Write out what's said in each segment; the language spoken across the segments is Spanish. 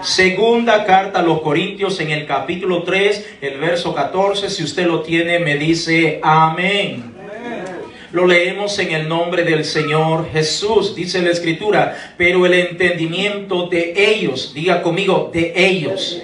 Segunda carta a los Corintios en el capítulo 3, el verso 14. Si usted lo tiene, me dice amén. Lo leemos en el nombre del Señor Jesús. Dice la Escritura, pero el entendimiento de ellos, diga conmigo, de ellos,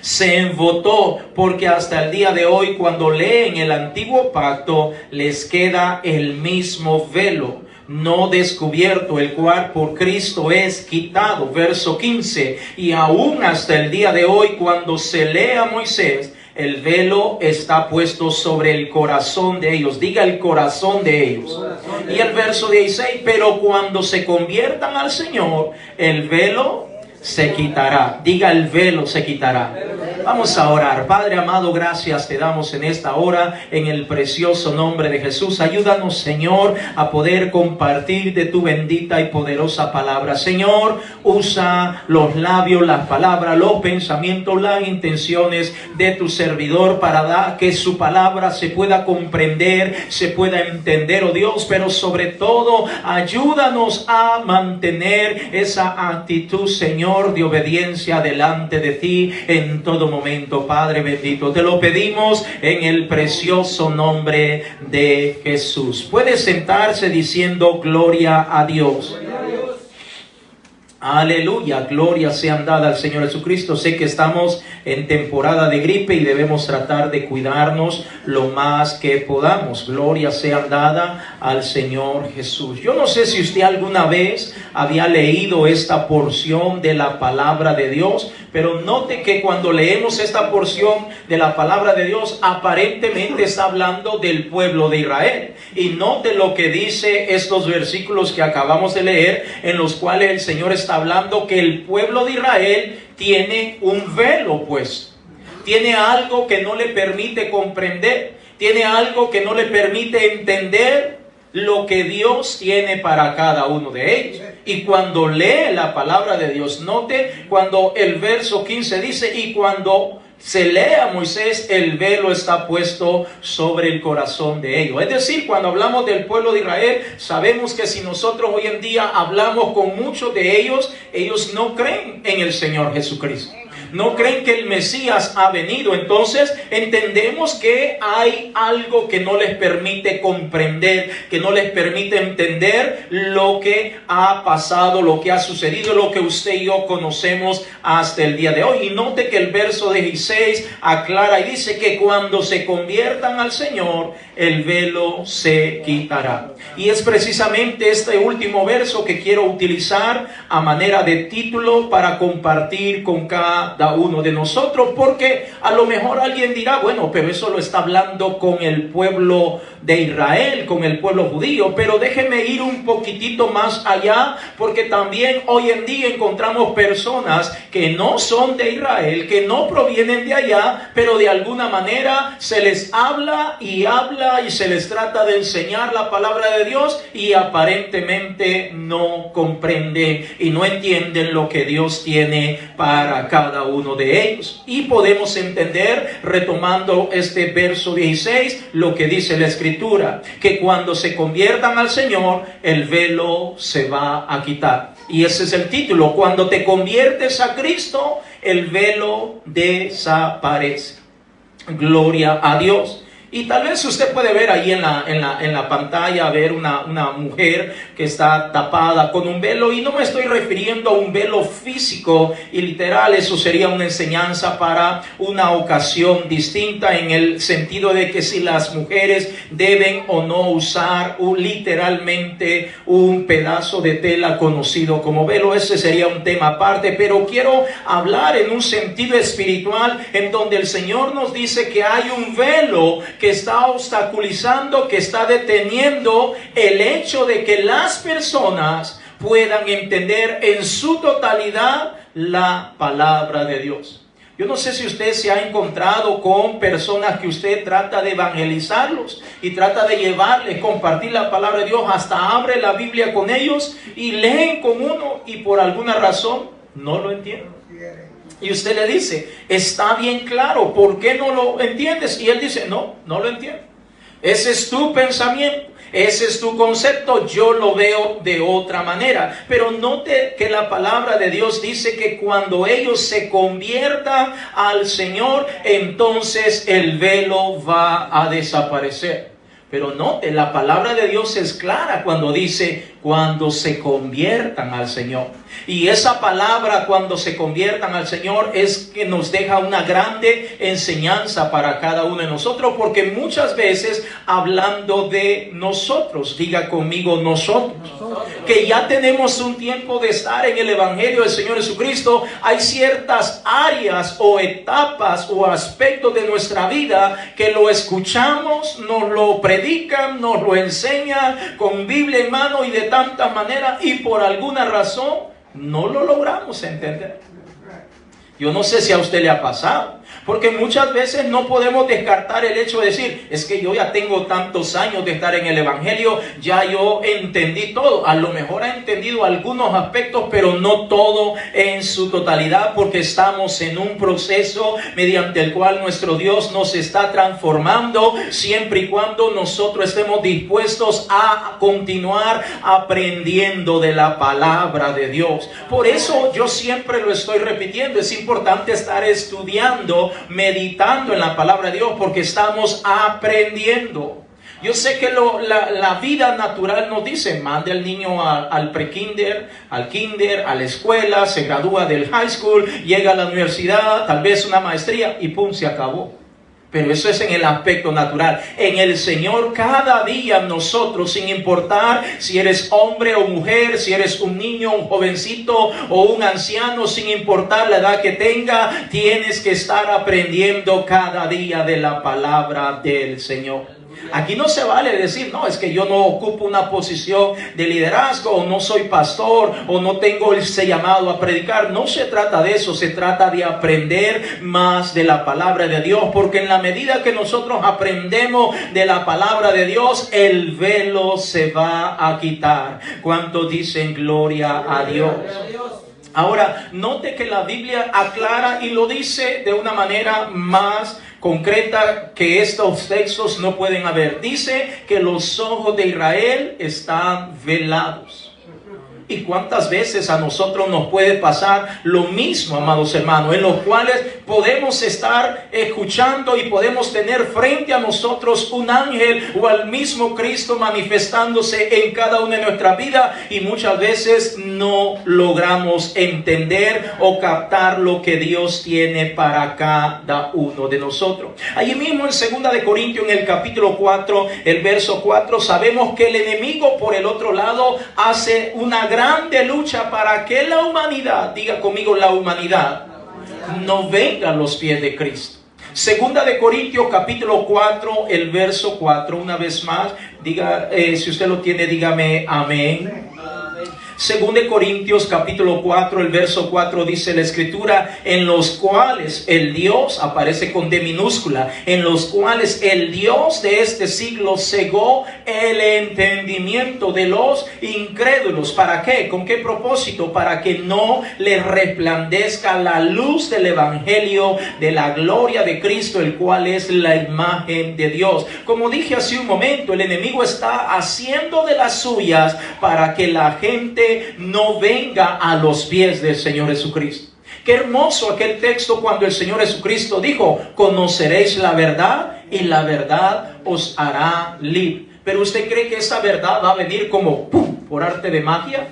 se embotó, porque hasta el día de hoy, cuando leen el antiguo pacto, les queda el mismo velo no descubierto, el cual por Cristo es quitado. Verso 15. Y aún hasta el día de hoy, cuando se lee a Moisés, el velo está puesto sobre el corazón de ellos. Diga, el corazón de ellos. Y el verso 16. Pero cuando se conviertan al Señor, el velo se quitará. Diga, el velo se quitará. Vamos a orar. Padre amado, gracias te damos en esta hora, en el precioso nombre de Jesús. Ayúdanos, Señor, a poder compartir de tu bendita y poderosa palabra. Señor, usa los labios, las palabras, los pensamientos, las intenciones de tu servidor para que su palabra se pueda comprender, se pueda entender, oh Dios, pero sobre todo ayúdanos a mantener esa actitud, Señor, de obediencia delante de ti en todo momento. Padre bendito, te lo pedimos en el precioso nombre de Jesús. Puede sentarse diciendo gloria a Dios. Aleluya, gloria sean dadas al Señor Jesucristo. Sé que estamos en temporada de gripe y debemos tratar de cuidarnos lo más que podamos. Gloria sean dadas al Señor Jesús. Yo no sé si usted alguna vez había leído esta porción de la palabra de Dios, pero note que cuando leemos esta porción de la palabra de Dios, aparentemente está hablando del pueblo de Israel. Y note lo que dice estos versículos que acabamos de leer, en los cuales el Señor está hablando que el pueblo de Israel tiene un velo puesto. Tiene algo que no le permite comprender. Tiene algo que no le permite entender lo que Dios tiene para cada uno de ellos. Y cuando lee la palabra de Dios, note cuando el verso 15 dice, y cuando se lee a Moisés, el velo está puesto sobre el corazón de ellos. Es decir, cuando hablamos del pueblo de Israel, sabemos que si nosotros hoy en día hablamos con muchos de ellos, ellos no creen en el Señor Jesucristo. No creen que el Mesías ha venido. Entonces entendemos que hay algo que no les permite comprender, que no les permite entender lo que ha pasado, lo que ha sucedido, lo que usted y yo conocemos hasta el día de hoy. Y note que el verso 16 aclara y dice que cuando se conviertan al Señor, el velo se quitará. Y es precisamente este último verso que quiero utilizar a manera de título para compartir con cada uno de nosotros, porque a lo mejor alguien dirá, bueno, pero eso lo está hablando con el pueblo de Israel, con el pueblo judío. Pero déjeme ir un poquitito más allá, porque también hoy en día encontramos personas que no son de Israel, que no provienen de allá, pero de alguna manera se les habla y se les trata de enseñar la palabra de Dios y aparentemente no comprenden y no entienden lo que Dios tiene para cada uno de ellos. Y podemos entender, retomando este verso 16, lo que dice la Escritura, que cuando se conviertan al Señor, el velo se va a quitar. Y ese es el título: cuando te conviertes a Cristo, el velo desaparece. Gloria a Dios. Y tal vez usted puede ver ahí en la pantalla, ver una mujer que está tapada con un velo. Y no me estoy refiriendo a un velo físico y literal. Eso sería una enseñanza para una ocasión distinta, en el sentido de que si las mujeres deben o no usar literalmente un pedazo de tela conocido como velo. Ese sería un tema aparte. Pero quiero hablar en un sentido espiritual, en donde el Señor nos dice que hay un velo que está obstaculizando, que está deteniendo el hecho de que las personas puedan entender en su totalidad la palabra de Dios. Yo no sé si usted se ha encontrado con personas que usted trata de evangelizarlos y trata de llevarles, compartir la palabra de Dios, hasta abre la Biblia con ellos y leen con uno y por alguna razón no lo entienden. Y usted le dice, está bien claro, ¿por qué no lo entiendes? Y él dice, no lo entiendo. Ese es tu pensamiento, Ese es tu concepto, yo lo veo de otra manera. Pero note que la palabra de Dios dice que cuando ellos se conviertan al Señor, entonces el velo va a desaparecer. Pero note, la palabra de Dios es clara cuando dice cuando se conviertan al Señor. Y esa palabra cuando se conviertan al Señor es que nos deja una grande enseñanza para cada uno de nosotros, porque muchas veces hablando de nosotros, diga conmigo nosotros, que ya tenemos un tiempo de estar en el Evangelio del Señor Jesucristo, hay ciertas áreas o etapas o aspectos de nuestra vida que lo escuchamos, nos lo predican, nos lo enseñan con Biblia en mano y de tanta manera, y por alguna razón no lo logramos entender. Yo no sé si a usted le ha pasado, porque muchas veces no podemos descartar el hecho de decir, es que yo ya tengo tantos años de estar en el Evangelio, ya yo entendí todo. A lo mejor ha entendido algunos aspectos, pero no todo en su totalidad, porque estamos en un proceso mediante el cual nuestro Dios nos está transformando, siempre y cuando nosotros estemos dispuestos a continuar aprendiendo de la palabra de Dios. Por eso yo siempre lo estoy repitiendo, es importante estar estudiando, meditando en la palabra de Dios, porque estamos aprendiendo. Yo sé que la vida natural nos dice, mande al niño al prekinder, al kinder, a la escuela, se gradúa del high school, llega a la universidad, tal vez una maestría y pum, se acabó. Pero eso es en el aspecto natural. En el Señor, cada día nosotros, sin importar si eres hombre o mujer, si eres un niño, un jovencito o un anciano, sin importar la edad que tenga, tienes que estar aprendiendo cada día de la palabra del Señor. Aquí no se vale decir, no, es que yo no ocupo una posición de liderazgo, o no soy pastor, o no tengo ese llamado a predicar. No se trata de eso, se trata de aprender más de la palabra de Dios, porque en la medida que nosotros aprendemos de la palabra de Dios, el velo se va a quitar. ¿Cuántos dicen gloria a Dios? Ahora, note que la Biblia aclara y lo dice de una manera más concreta que estos textos no pueden haber. Dice que los ojos de Israel están velados. ¿Y cuántas veces a nosotros nos puede pasar lo mismo, amados hermanos? En los cuales podemos estar escuchando y podemos tener frente a nosotros un ángel o al mismo Cristo manifestándose en cada una de nuestras vidas, y muchas veces no logramos entender o captar lo que Dios tiene para cada uno de nosotros. Allí mismo en 2 de Corintios, en el capítulo 4, el verso 4, sabemos que el enemigo por el otro lado hace una grande lucha para que la humanidad, diga conmigo la humanidad, no venga a los pies de Cristo. 2 de Corintios capítulo 4, el verso 4, una vez más, diga, si usted lo tiene, dígame amén. 2 de Corintios capítulo 4, el verso 4 dice la escritura, en los cuales el Dios, aparece con D minúscula, en los cuales el Dios de este siglo cegó el entendimiento de los incrédulos. ¿Para qué? ¿Con qué propósito? Para que no les resplandezca la luz del evangelio de la gloria de Cristo, el cual es la imagen de Dios. Como dije hace un momento, el enemigo está haciendo de las suyas para que la gente no venga a los pies del Señor Jesucristo. Qué hermoso aquel texto cuando el Señor Jesucristo dijo, conoceréis la verdad y la verdad os hará libre. Pero ¿usted cree que esa verdad va a venir como ¡pum!, por arte de magia?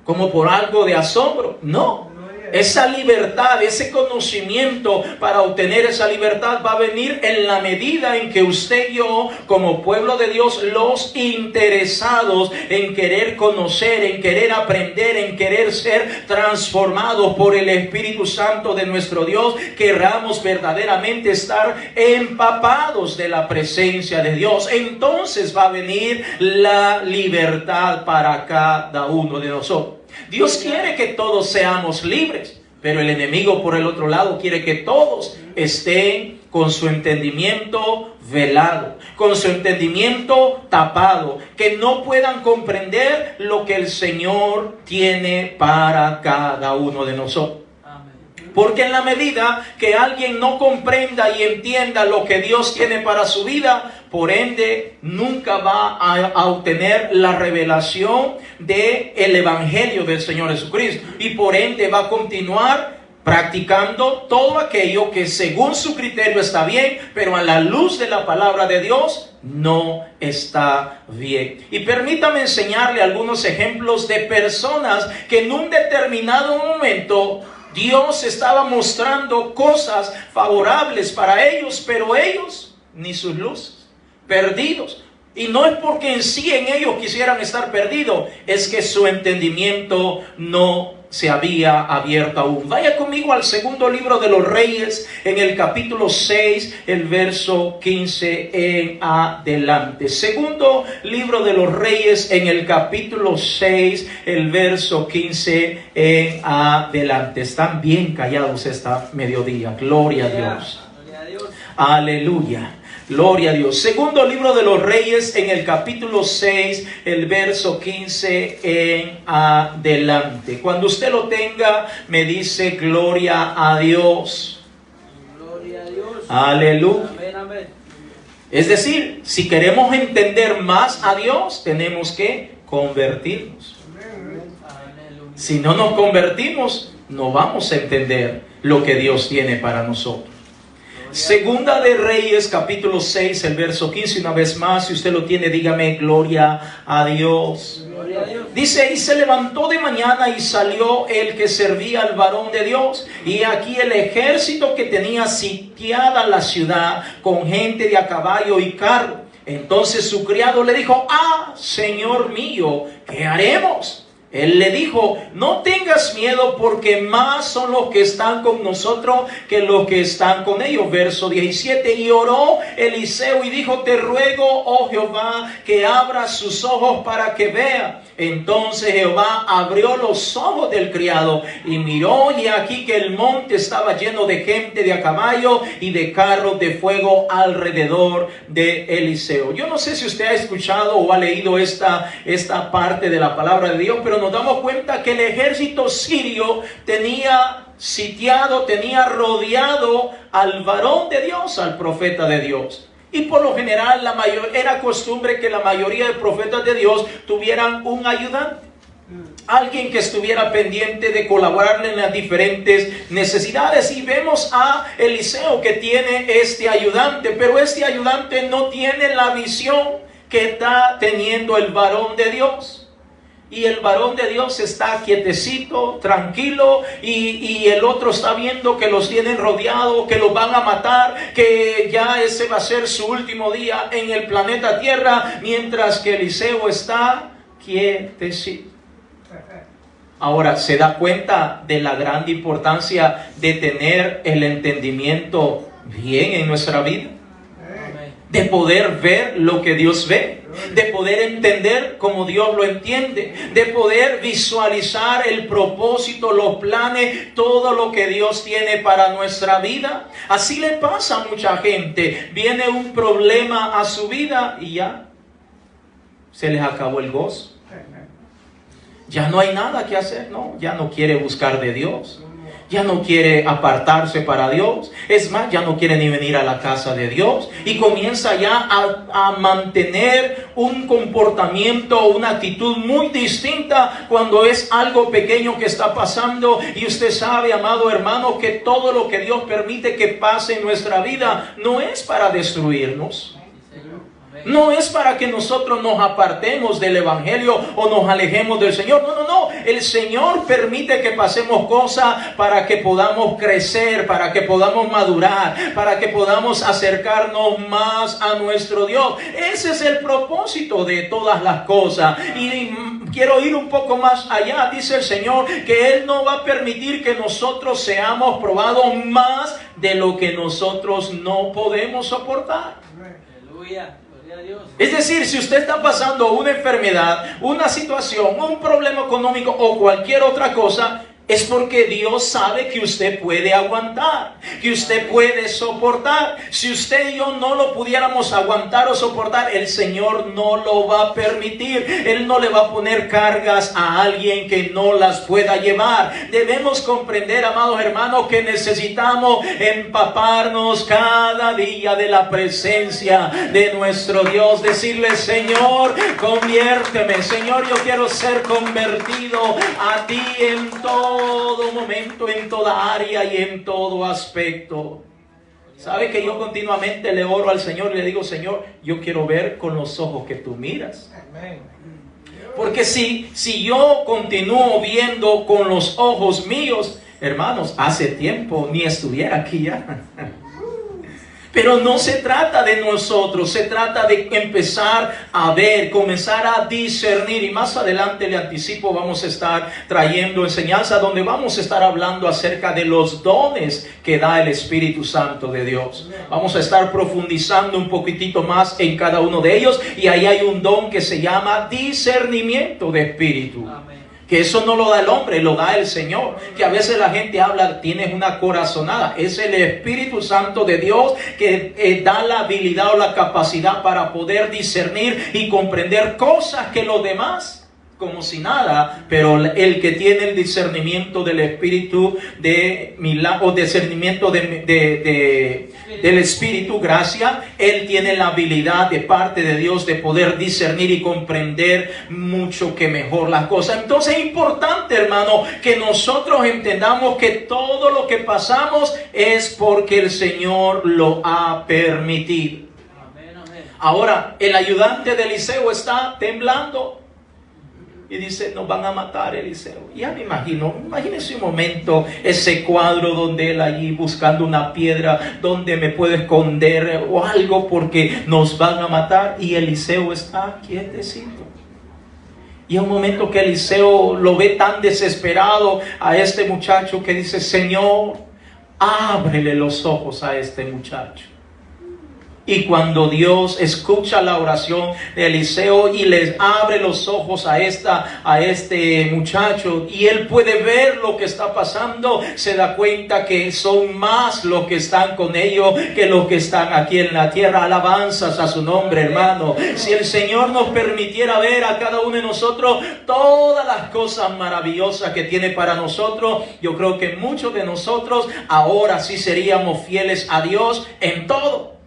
¿Como por algo de asombro? No. Esa libertad, ese conocimiento, para obtener esa libertad va a venir en la medida en que usted y yo, como pueblo de Dios, los interesados en querer conocer, en querer aprender, en querer ser transformados por el Espíritu Santo de nuestro Dios, querramos verdaderamente estar empapados de la presencia de Dios. Entonces va a venir la libertad para cada uno de nosotros. Dios quiere que todos seamos libres, pero el enemigo por el otro lado quiere que todos estén con su entendimiento velado, con su entendimiento tapado, que no puedan comprender lo que el Señor tiene para cada uno de nosotros. Porque en la medida que alguien no comprenda y entienda lo que Dios tiene para su vida, por ende nunca va a obtener la revelación del Evangelio del Señor Jesucristo. Y por ende va a continuar practicando todo aquello que según su criterio está bien, pero a la luz de la palabra de Dios no está bien. Y permítame enseñarle algunos ejemplos de personas que en un determinado momento Dios estaba mostrando cosas favorables para ellos, pero ellos ni sus luces, perdidos. Y no es porque en sí en ellos quisieran estar perdidos, es que su entendimiento no se había abierto aún. Vaya conmigo al segundo libro de los Reyes, en el capítulo 6, el verso 15 en adelante. Segundo libro de los Reyes, en el capítulo 6, el verso 15 en adelante. Están bien callados esta mediodía. Gloria a Dios. Aleluya. Gloria a Dios. Segundo libro de los Reyes, en el capítulo 6, el verso 15 en adelante. Cuando usted lo tenga, me dice gloria a Dios. Gloria a Dios. Aleluya. Amén, amén. Es decir, si queremos entender más a Dios, tenemos que convertirnos. Aleluya. Si no nos convertimos, no vamos a entender lo que Dios tiene para nosotros. Segunda de Reyes, capítulo 6, el verso 15, una vez más, si usted lo tiene, dígame gloria a Dios. Gloria a Dios. Dice, y se levantó de mañana y salió el que servía al varón de Dios, y aquí el ejército que tenía sitiada la ciudad con gente de a caballo y carro. Entonces su criado le dijo, Señor mío, ¿qué haremos? Él le dijo, no tengas miedo, porque más son los que están con nosotros que los que están con ellos. Verso 17, y oró Eliseo y dijo, te ruego, oh Jehová, que abras sus ojos para que vea. Entonces Jehová abrió los ojos del criado y miró, y aquí que el monte estaba lleno de gente de a caballo y de carros de fuego alrededor de Eliseo. Yo no sé si usted ha escuchado o ha leído esta parte de la palabra de Dios, pero nos damos cuenta que el ejército sirio tenía sitiado, tenía rodeado al varón de Dios, al profeta de Dios. Y por lo general era costumbre que la mayoría de profetas de Dios tuvieran un ayudante. Alguien que estuviera pendiente de colaborarle en las diferentes necesidades. Y vemos a Eliseo que tiene este ayudante, pero este ayudante no tiene la visión que está teniendo el varón de Dios. Y el varón de Dios está quietecito, tranquilo, y el otro está viendo que los tienen rodeados, que los van a matar, que ya ese va a ser su último día en el planeta Tierra, mientras que Eliseo está quietecito. Ahora, ¿se da cuenta de la gran importancia de tener el entendimiento bien en nuestra vida? De poder ver lo que Dios ve, de poder entender como Dios lo entiende, de poder visualizar el propósito, los planes, todo lo que Dios tiene para nuestra vida. Así le pasa a mucha gente. Viene un problema a su vida y ya se les acabó el gozo. Ya no hay nada que hacer, no, ya no quiere buscar de Dios. Ya no quiere apartarse para Dios. Es más, ya no quiere ni venir a la casa de Dios. Y comienza ya a mantener un comportamiento, una actitud muy distinta cuando es algo pequeño que está pasando. Y usted sabe, amado hermano, que todo lo que Dios permite que pase en nuestra vida no es para destruirnos. No es para que nosotros nos apartemos del Evangelio o nos alejemos del Señor. No, no, no. El Señor permite que pasemos cosas para que podamos crecer, para que podamos madurar, para que podamos acercarnos más a nuestro Dios. Ese es el propósito de todas las cosas. Y quiero ir un poco más allá. Dice el Señor que Él no va a permitir que nosotros seamos probados más de lo que nosotros no podemos soportar. Aleluya. Es decir, si usted está pasando una enfermedad, una situación, un problema económico o cualquier otra cosa, Es porque Dios sabe que usted puede aguantar, que usted puede soportar. Si usted y yo no lo pudiéramos aguantar o soportar, el Señor no lo va a permitir. Él no le va a poner cargas a alguien que no las pueda llevar. Debemos comprender, amados hermanos, que necesitamos empaparnos cada día de la presencia de nuestro Dios. Decirle: Señor, conviérteme. Señor, yo quiero ser convertido a ti en todo momento, en toda área y en todo aspecto. ¿Sabe que yo continuamente le oro al Señor y le digo: Señor, yo quiero ver con los ojos que tú miras? Porque si yo continúo viendo con los ojos míos, hermanos, hace tiempo ni estuviera aquí ya. Pero no se trata de nosotros, se trata de empezar a ver, comenzar a discernir. Y más adelante, le anticipo, vamos a estar trayendo enseñanza donde vamos a estar hablando acerca de los dones que da el Espíritu Santo de Dios. Vamos a estar profundizando un poquitito más en cada uno de ellos. Y ahí hay un don que se llama discernimiento de espíritu. Amén. Que eso no lo da el hombre, lo da el Señor. Que a veces la gente habla, tienes una corazonada. Es el Espíritu Santo de Dios que da la habilidad o la capacidad para poder discernir y comprender cosas que los demás, como si nada, pero el que tiene el discernimiento del Espíritu de milagro, o discernimiento del Espíritu, gracia, él tiene la habilidad de parte de Dios de poder discernir y comprender mucho que mejor las cosas. Entonces es importante, hermano, que nosotros entendamos que todo lo que pasamos es porque el Señor lo ha permitido. Ahora, el ayudante de Eliseo está temblando. Y dice: nos van a matar, Eliseo. Ya me imagino, imagínese un momento ese cuadro donde él allí buscando una piedra donde me puedo esconder o algo porque nos van a matar. Y Eliseo está quietecito. Y es un momento que Eliseo lo ve tan desesperado a este muchacho que dice: Señor, ábrele los ojos a este muchacho. Y cuando Dios escucha la oración de Eliseo y les abre los ojos a este muchacho, y él puede ver lo que está pasando, se da cuenta que son más los que están con ellos que los que están aquí en la tierra. Alabanzas a su nombre, hermano. Si el Señor nos permitiera ver a cada uno de nosotros todas las cosas maravillosas que tiene para nosotros, yo creo que muchos de nosotros ahora sí seríamos fieles a Dios en todo.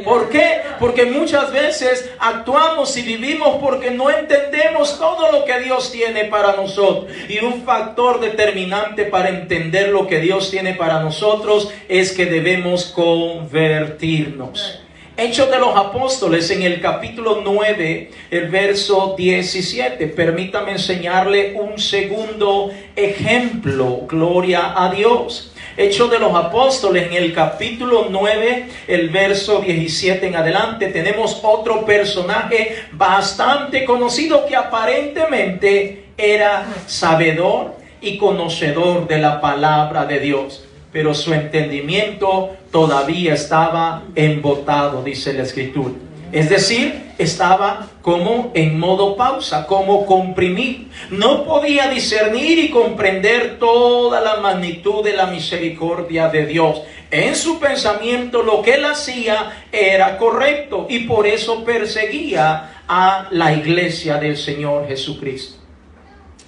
¿Por qué? Porque muchas veces actuamos y vivimos porque no entendemos todo lo que Dios tiene para nosotros. Y un factor determinante para entender lo que Dios tiene para nosotros es que debemos convertirnos. Hechos de los Apóstoles, en el capítulo 9, el verso 17. Permítame enseñarle un segundo ejemplo. Gloria a Dios. Hechos de los Apóstoles, en el capítulo 9, el verso 17 en adelante, tenemos otro personaje bastante conocido que aparentemente era sabedor y conocedor de la palabra de Dios, pero su entendimiento todavía estaba embotado, dice la Escritura. Es decir, estaba como en modo pausa, como comprimido. No podía discernir y comprender toda la magnitud de la misericordia de Dios. En su pensamiento lo que él hacía era correcto y por eso perseguía a la iglesia del Señor Jesucristo.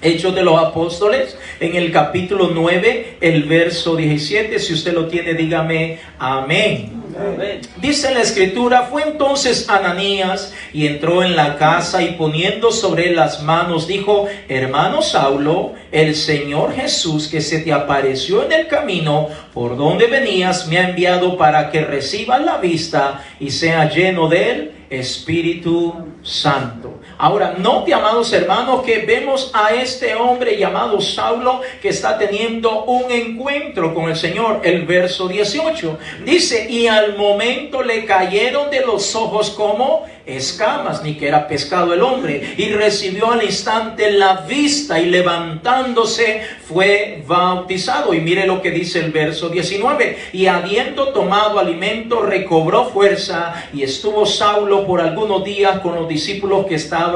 Hechos de los Apóstoles, en el capítulo 9, el verso 17. Si usted lo tiene, dígame amén. Amén. Dice la Escritura: fue entonces Ananías y entró en la casa y poniendo sobre él las manos dijo: hermano Saulo, el Señor Jesús que se te apareció en el camino por donde venías me ha enviado para que recibas la vista y sea lleno del Espíritu Santo. Ahora, note, amados hermanos, que vemos a este hombre llamado Saulo que está teniendo un encuentro con el Señor. El verso 18 dice: y al momento le cayeron de los ojos como escamas, ni que era pescado el hombre, y recibió al instante la vista y levantándose fue bautizado. Y mire lo que dice el verso 19: y habiendo tomado alimento recobró fuerza y estuvo Saulo por algunos días con los discípulos que estaban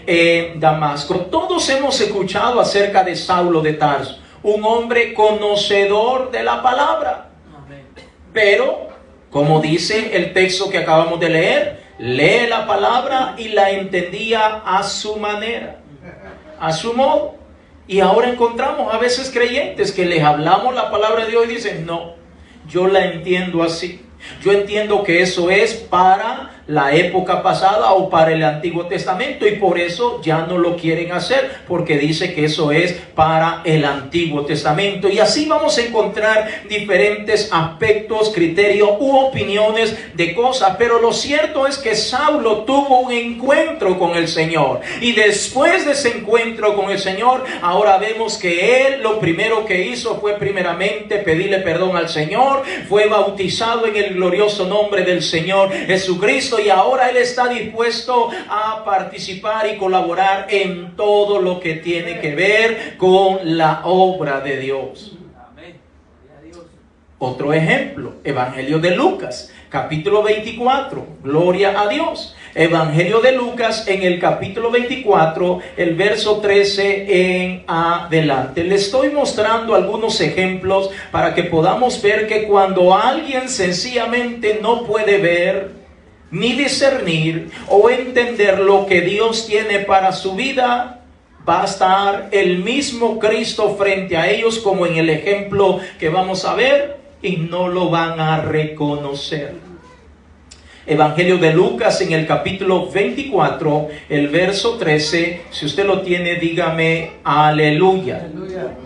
en Damasco. Todos hemos escuchado acerca de Saulo de Tarso, un hombre conocedor de la palabra. Amén. Pero, como dice el texto que acabamos de leer, lee la palabra y la entendía a su manera, a su modo. Y ahora encontramos a veces creyentes que les hablamos la palabra de Dios y dicen, no, yo la entiendo así. Yo entiendo que eso es para la época pasada o para el Antiguo Testamento, y por eso ya no lo quieren hacer, porque dice que eso es para el Antiguo Testamento. Y así vamos a encontrar diferentes aspectos, criterios u opiniones de cosas. Pero lo cierto es que Saulo tuvo un encuentro con el Señor, y después de ese encuentro con el Señor, ahora vemos que él lo primero que hizo fue primeramente pedirle perdón al Señor. Fue bautizado en el glorioso nombre del Señor Jesucristo, y ahora él está dispuesto a participar y colaborar en todo lo que tiene que ver con la obra de Dios. Amén. Gloria a Dios. Otro ejemplo, Evangelio de Lucas, capítulo 24, gloria a Dios. Evangelio de Lucas en el capítulo 24, el verso 13 en adelante. Le estoy mostrando algunos ejemplos para que podamos ver que cuando alguien sencillamente no puede ver, ni discernir o entender lo que Dios tiene para su vida, va a estar el mismo Cristo frente a ellos, como en el ejemplo que vamos a ver, y no lo van a reconocer. Evangelio de Lucas en el capítulo 24, el verso 13. Si usted lo tiene, dígame aleluya. Aleluya.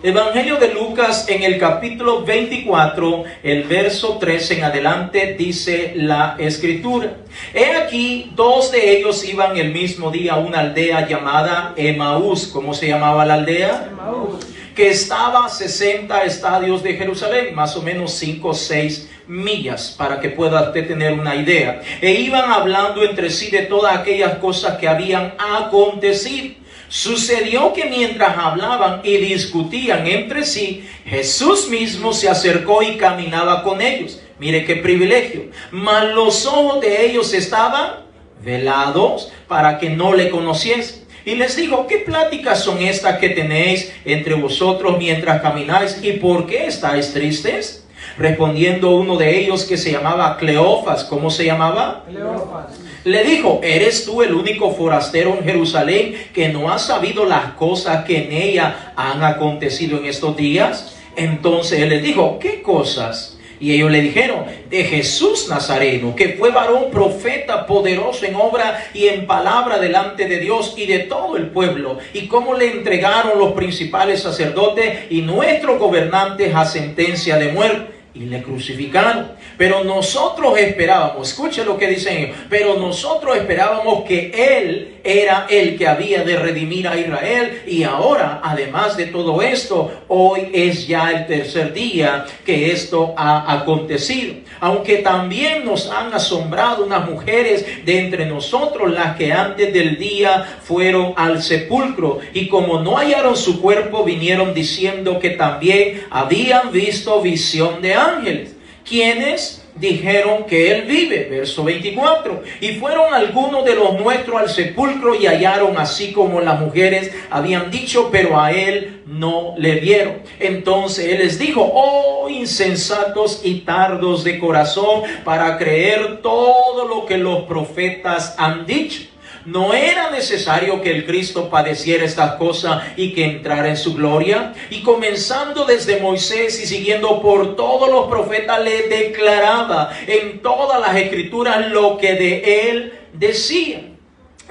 Evangelio de Lucas en el capítulo 24, el verso 13 en adelante, dice la Escritura: He aquí, dos de ellos iban el mismo día a una aldea llamada Emaús. ¿Cómo se llamaba la aldea? Emaús. Que estaba a 60 estadios de Jerusalén, más o menos 5 o 6 millas, para que pueda usted tener una idea. E iban hablando entre sí de todas aquellas cosas que habían acontecido. Sucedió que mientras hablaban y discutían entre sí, Jesús mismo se acercó y caminaba con ellos. Mire qué privilegio. Mas los ojos de ellos estaban velados para que no le conociesen. Y les dijo: ¿qué pláticas son estas que tenéis entre vosotros mientras camináis? ¿Y por qué estáis tristes? Respondiendo uno de ellos, que se llamaba Cleofas. ¿Cómo se llamaba? Cleofas. Le dijo: ¿eres tú el único forastero en Jerusalén que no has sabido las cosas que en ella han acontecido en estos días? Entonces él les dijo: ¿qué cosas? Y ellos le dijeron: de Jesús Nazareno, que fue varón profeta, poderoso en obra y en palabra delante de Dios y de todo el pueblo, y cómo le entregaron los principales sacerdotes y nuestros gobernantes a sentencia de muerte, y le crucificaron. Pero nosotros esperábamos, escuche lo que dicen ellos, pero nosotros esperábamos que Él era el que había de redimir a Israel. Y ahora, además de todo esto, hoy es ya el tercer día que esto ha acontecido. Aunque también nos han asombrado unas mujeres de entre nosotros, las que antes del día fueron al sepulcro, y como no hallaron su cuerpo, vinieron diciendo que también habían visto visión de ángeles, quienes dijeron que Él vive. Verso 24. Y fueron algunos de los nuestros al sepulcro y hallaron así como las mujeres habían dicho, pero a Él no le vieron. Entonces Él les dijo: oh insensatos y tardos de corazón, para creer todo lo que los profetas han dicho. ¿No era necesario que el Cristo padeciera estas cosas y que entrara en su gloria? Y comenzando desde Moisés y siguiendo por todos los profetas, le declaraba en todas las escrituras lo que de él decía.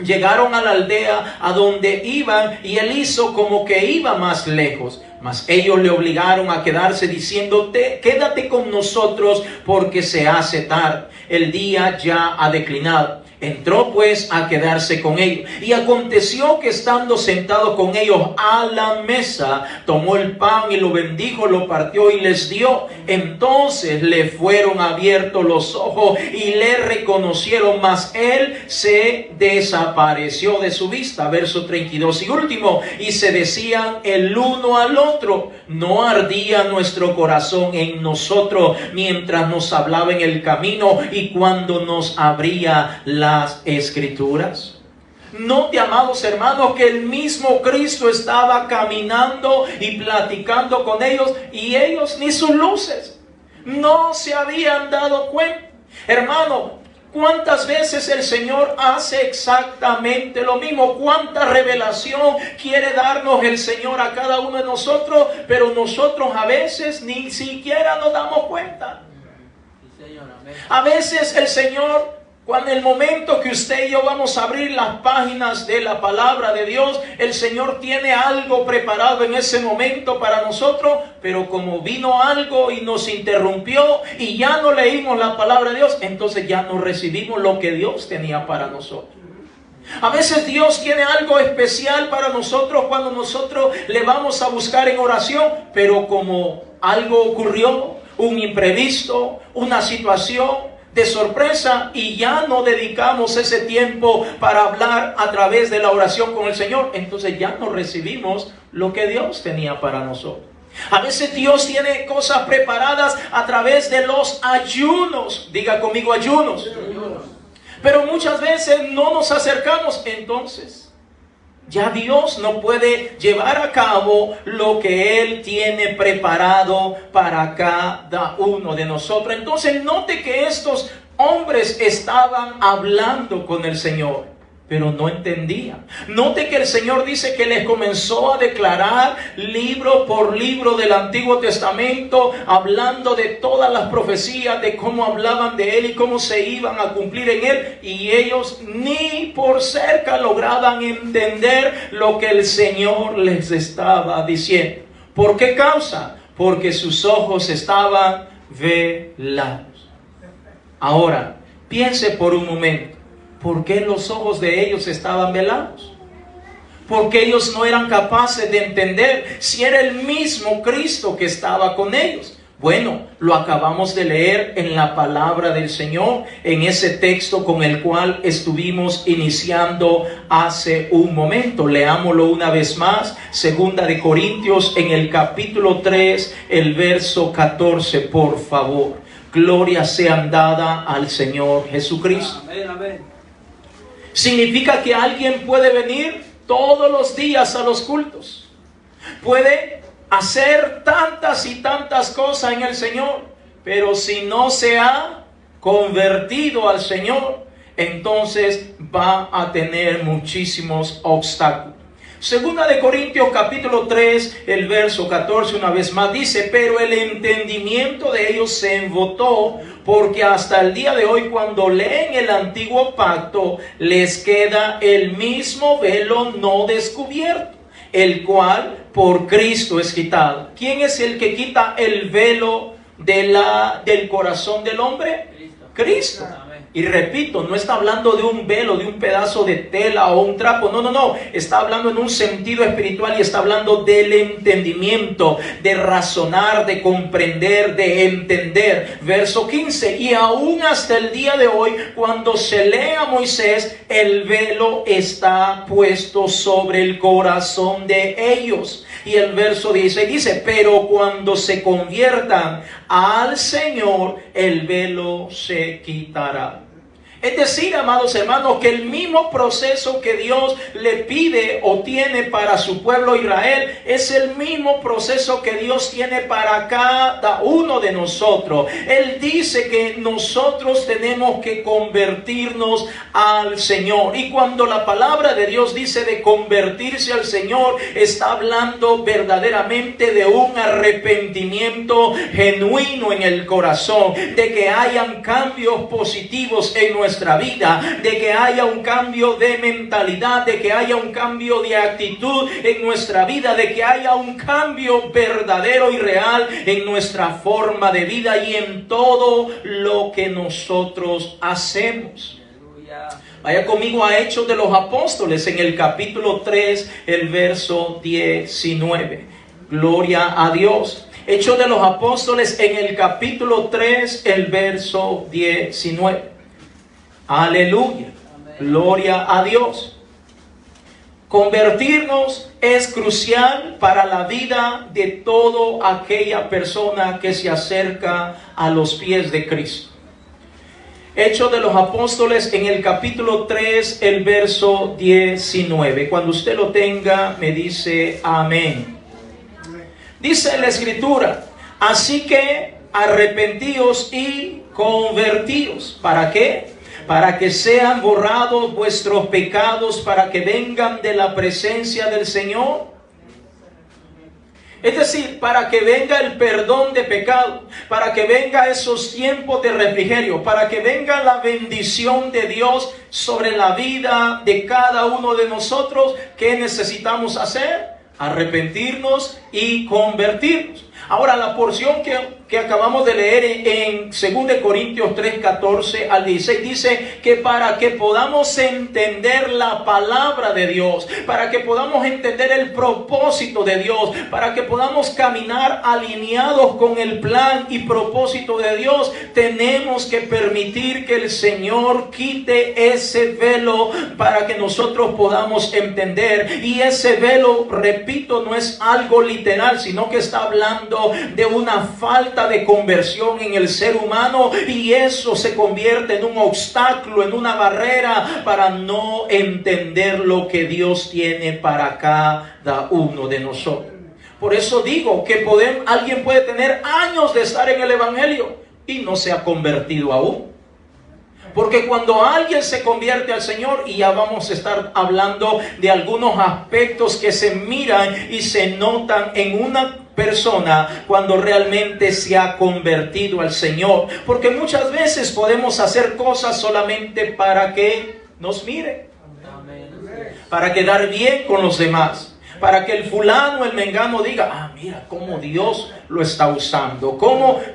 Llegaron a la aldea a donde iban, y él hizo como que iba más lejos. Mas ellos le obligaron a quedarse, diciendo: quédate con nosotros, porque se hace tarde, el día ya ha declinado. Entró pues a quedarse con ellos. Y aconteció que, estando sentado con ellos a la mesa, tomó el pan y lo bendijo, lo partió y les dio. Entonces le fueron abiertos los ojos y le reconocieron, mas él se desapareció de su vista. Verso 32 y último. Y se decían el uno al otro: ¿no ardía nuestro corazón en nosotros mientras nos hablaba en el camino y cuando nos abría las Escrituras? Note, amados hermanos, que el mismo Cristo estaba caminando y platicando con ellos, y ellos ni sus luces no se habían dado cuenta. Hermano, ¿cuántas veces el Señor hace exactamente lo mismo? ¿Cuánta revelación quiere darnos el Señor a cada uno de nosotros? Pero nosotros a veces ni siquiera nos damos cuenta. A veces el Señor, cuando en el momento que usted y yo vamos a abrir las páginas de la palabra de Dios, el Señor tiene algo preparado en ese momento para nosotros, pero como vino algo y nos interrumpió y ya no leímos la palabra de Dios, entonces ya no recibimos lo que Dios tenía para nosotros. A veces Dios tiene algo especial para nosotros cuando nosotros le vamos a buscar en oración, pero como algo ocurrió, un imprevisto, una situación de sorpresa, y ya no dedicamos ese tiempo para hablar a través de la oración con el Señor, entonces ya no recibimos lo que Dios tenía para nosotros. A veces Dios tiene cosas preparadas a través de los ayunos. Diga conmigo, ayunos. Pero muchas veces no nos acercamos, entonces ya Dios no puede llevar a cabo lo que Él tiene preparado para cada uno de nosotros. Entonces note que estos hombres estaban hablando con el Señor, pero no entendían. Note que el Señor dice que les comenzó a declarar libro por libro del Antiguo Testamento, hablando de todas las profecías, de cómo hablaban de Él y cómo se iban a cumplir en Él. Y ellos ni por cerca lograban entender lo que el Señor les estaba diciendo. ¿Por qué causa? Porque sus ojos estaban velados. Ahora, piense por un momento. ¿Por qué los ojos de ellos estaban velados? Porque ellos no eran capaces de entender si era el mismo Cristo que estaba con ellos. Bueno, lo acabamos de leer en la palabra del Señor, en ese texto con el cual estuvimos iniciando hace un momento. Leámoslo una vez más, 2 de Corintios en el capítulo 3, el verso 14, por favor. Gloria sea dada al Señor Jesucristo. Amén, amén. Significa que alguien puede venir todos los días a los cultos, puede hacer tantas y tantas cosas en el Señor, pero si no se ha convertido al Señor, entonces va a tener muchísimos obstáculos. 2 de Corintios capítulo 3, el verso 14, una vez más dice: pero el entendimiento de ellos se embotó, porque hasta el día de hoy, cuando leen el antiguo pacto, les queda el mismo velo no descubierto, el cual por Cristo es quitado. ¿Quién es el que quita el velo del corazón del hombre? Cristo. Y repito, no está hablando de un velo, de un pedazo de tela o un trapo. No. Está hablando en un sentido espiritual y está hablando del entendimiento, de razonar, de comprender, de entender. Verso 15. Y aún hasta el día de hoy, cuando se lee a Moisés, el velo está puesto sobre el corazón de ellos. Y el verso 16 dice: pero cuando se conviertan al Señor, el velo se quitará. Es decir, amados hermanos, que el mismo proceso que Dios le pide o tiene para su pueblo Israel es el mismo proceso que Dios tiene para cada uno de nosotros. Él dice que nosotros tenemos que convertirnos al Señor. Y cuando la palabra de Dios dice de convertirse al Señor, está hablando verdaderamente de un arrepentimiento genuino en el corazón, de que hayan cambios positivos en nuestra vida, de que haya un cambio de mentalidad, de que haya un cambio de actitud en nuestra vida, de que haya un cambio verdadero y real en nuestra forma de vida y en todo lo que nosotros hacemos. Vaya conmigo a Hechos de los Apóstoles en el capítulo 3, el verso 19. Gloria a Dios. Hechos de los Apóstoles en el capítulo 3, el verso 19. Aleluya. Amén. Gloria a Dios. Convertirnos es crucial para la vida de toda aquella persona que se acerca a los pies de Cristo. Hechos de los Apóstoles en el capítulo 3, el verso 19. Cuando usted lo tenga, me dice amén. Dice la Escritura, así que arrepentíos y convertíos. ¿Para qué? Para que sean borrados vuestros pecados, para que vengan de la presencia del Señor. Es decir, para que venga el perdón de pecado, para que venga esos tiempos de refrigerio, para que venga la bendición de Dios sobre la vida de cada uno de nosotros. ¿Qué necesitamos hacer? Arrepentirnos y convertirnos. Ahora, la porción que acabamos de leer en 2 Corintios 3, 14 al 16 dice que para que podamos entender la palabra de Dios, para que podamos entender el propósito de Dios, para que podamos caminar alineados con el plan y propósito de Dios, tenemos que permitir que el Señor quite ese velo para que nosotros podamos entender. Y ese velo, repito, no es algo literal, sino que está hablando de una falta de conversión en el ser humano, y eso se convierte en un obstáculo, en una barrera para no entender lo que Dios tiene para cada uno de nosotros. Por eso digo que alguien puede tener años de estar en el Evangelio y no se ha convertido aún. Porque cuando alguien se convierte al Señor, y ya vamos a estar hablando de algunos aspectos que se miran y se notan en una persona cuando realmente se ha convertido al Señor. Porque muchas veces podemos hacer cosas solamente para que nos miren, para quedar bien con los demás, para que el fulano, el mengano diga, mira cómo Dios lo está usando,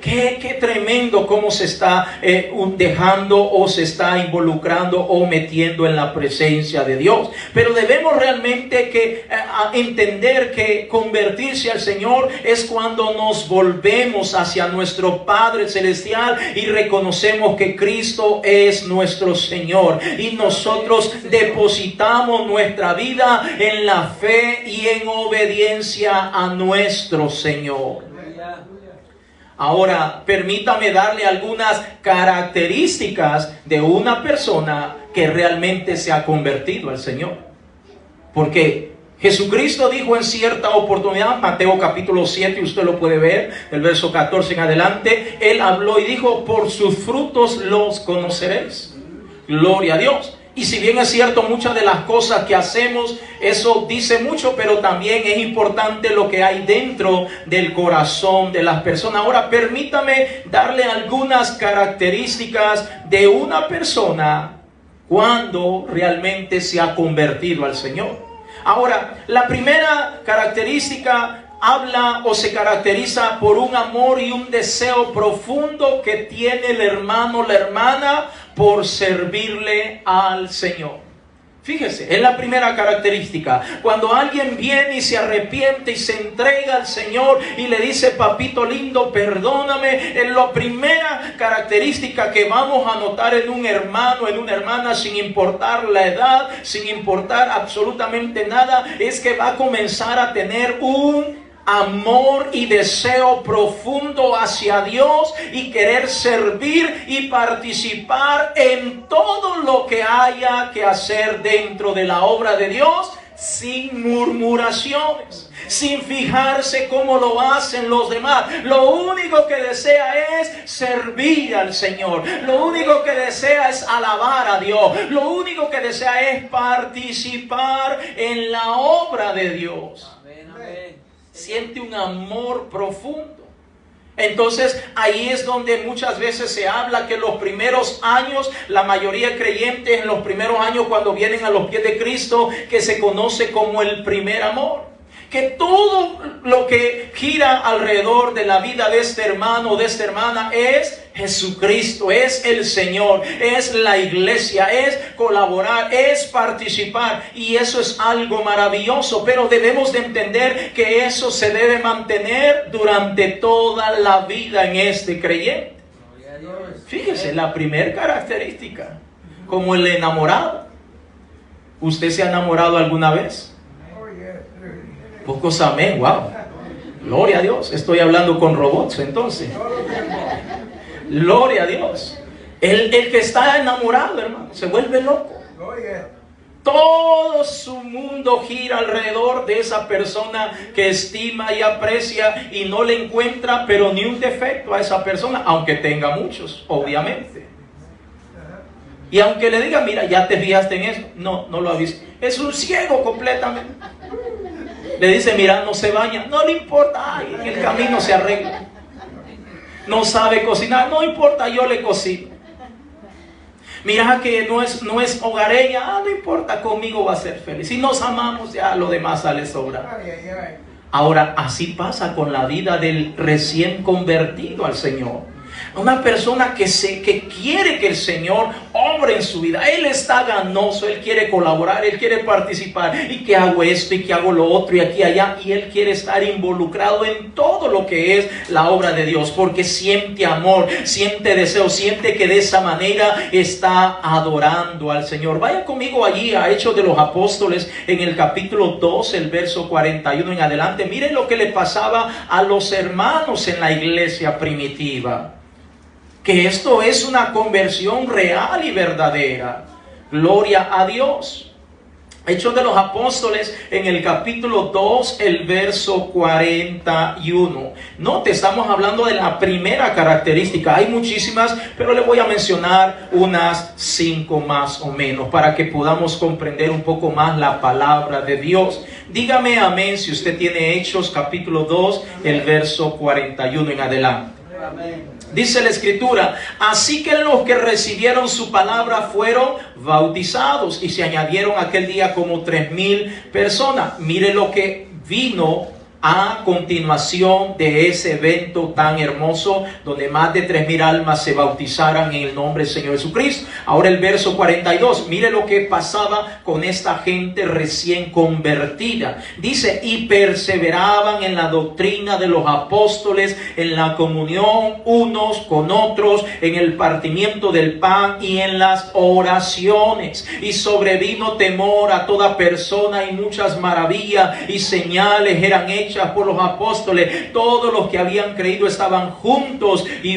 qué tremendo cómo se está dejando o se está involucrando o metiendo en la presencia de Dios. Pero debemos realmente entender que convertirse al Señor es cuando nos volvemos hacia nuestro Padre Celestial y reconocemos que Cristo es nuestro Señor, y nosotros depositamos nuestra vida en la fe y en obediencia a nuestro Señor. Ahora, permítame darle algunas características de una persona que realmente se ha convertido al Señor. Porque Jesucristo dijo en cierta oportunidad, Mateo capítulo 7, usted lo puede ver, del verso 14 en adelante, Él habló y dijo, por sus frutos los conoceréis. Gloria a Dios. Y si bien es cierto, muchas de las cosas que hacemos, eso dice mucho, pero también es importante lo que hay dentro del corazón de las personas. Ahora, permítame darle algunas características de una persona cuando realmente se ha convertido al Señor. Ahora, la primera característica habla o se caracteriza por un amor y un deseo profundo que tiene el hermano o la hermana por servirle al Señor. Fíjese, es la primera característica. Cuando alguien viene y se arrepiente y se entrega al Señor y le dice, papito lindo, perdóname, es la primera característica que vamos a notar en un hermano, en una hermana, sin importar la edad, sin importar absolutamente nada, es que va a comenzar a tener un amor y deseo profundo hacia Dios y querer servir y participar en todo lo que haya que hacer dentro de la obra de Dios, sin murmuraciones, sin fijarse cómo lo hacen los demás. Lo único que desea es servir al Señor. Lo único que desea es alabar a Dios. Lo único que desea es participar en la obra de Dios. Amén, amén. Siente un amor profundo. Entonces ahí es donde muchas veces se habla que los primeros años, la mayoría de creyentes en los primeros años cuando vienen a los pies de Cristo, que se conoce como el primer amor. Que todo lo que gira alrededor de la vida de este hermano o de esta hermana es Jesucristo, es el Señor, es la iglesia, es colaborar, es participar, y eso es algo maravilloso. Pero debemos de entender que eso se debe mantener durante toda la vida en este creyente. Fíjese, la primera característica, como el enamorado. ¿Usted se ha enamorado alguna vez? Pocos amén, wow. Gloria a Dios. Estoy hablando con robots entonces. Gloria a Dios. El que está enamorado, hermano, se vuelve loco. Todo su mundo gira alrededor de esa persona que estima y aprecia y no le encuentra pero ni un defecto a esa persona, aunque tenga muchos, obviamente. Y aunque le diga, mira, ya te fijaste en eso, no lo ha visto. Es un ciego completamente. Le dice, mira, no se baña, no le importa, ay, en el camino se arregla. No sabe cocinar, no importa, yo le cocino. Mira que no es hogareña, no importa, conmigo va a ser feliz. Si nos amamos, ya lo demás sale sobra. Ahora, así pasa con la vida del recién convertido al Señor. Una persona que quiere que el Señor obre en su vida. Él está ganoso, él quiere colaborar, él quiere participar. Y que hago esto y que hago lo otro y aquí y allá. Y él quiere estar involucrado en todo lo que es la obra de Dios. Porque siente amor, siente deseo, siente que de esa manera está adorando al Señor. Vaya conmigo allí a Hechos de los Apóstoles en el capítulo 2, el verso 41 en adelante. Miren lo que le pasaba a los hermanos en la iglesia primitiva. Que esto es una conversión real y verdadera. Gloria a Dios. Hechos de los Apóstoles en el capítulo 2, el verso 41. Note, estamos hablando de la primera característica. Hay muchísimas, pero le voy a mencionar unas 5 más o menos para que podamos comprender un poco más la palabra de Dios. Dígame amén si usted tiene Hechos capítulo 2, el verso 41 en adelante. Amén. Dice la Escritura, así que los que recibieron su palabra fueron bautizados y se añadieron aquel día como 3,000 personas. Mire lo que vino a continuación de ese evento tan hermoso donde más de 3,000 almas se bautizaran en el nombre del Señor Jesucristo. Ahora el verso 42, mire lo que pasaba con esta gente recién convertida. Dice, y perseveraban en la doctrina de los apóstoles, en la comunión unos con otros, en el partimiento del pan y en las oraciones. Y sobrevino temor a toda persona y muchas maravillas y señales eran hechas por los apóstoles. Todos los que habían creído estaban juntos y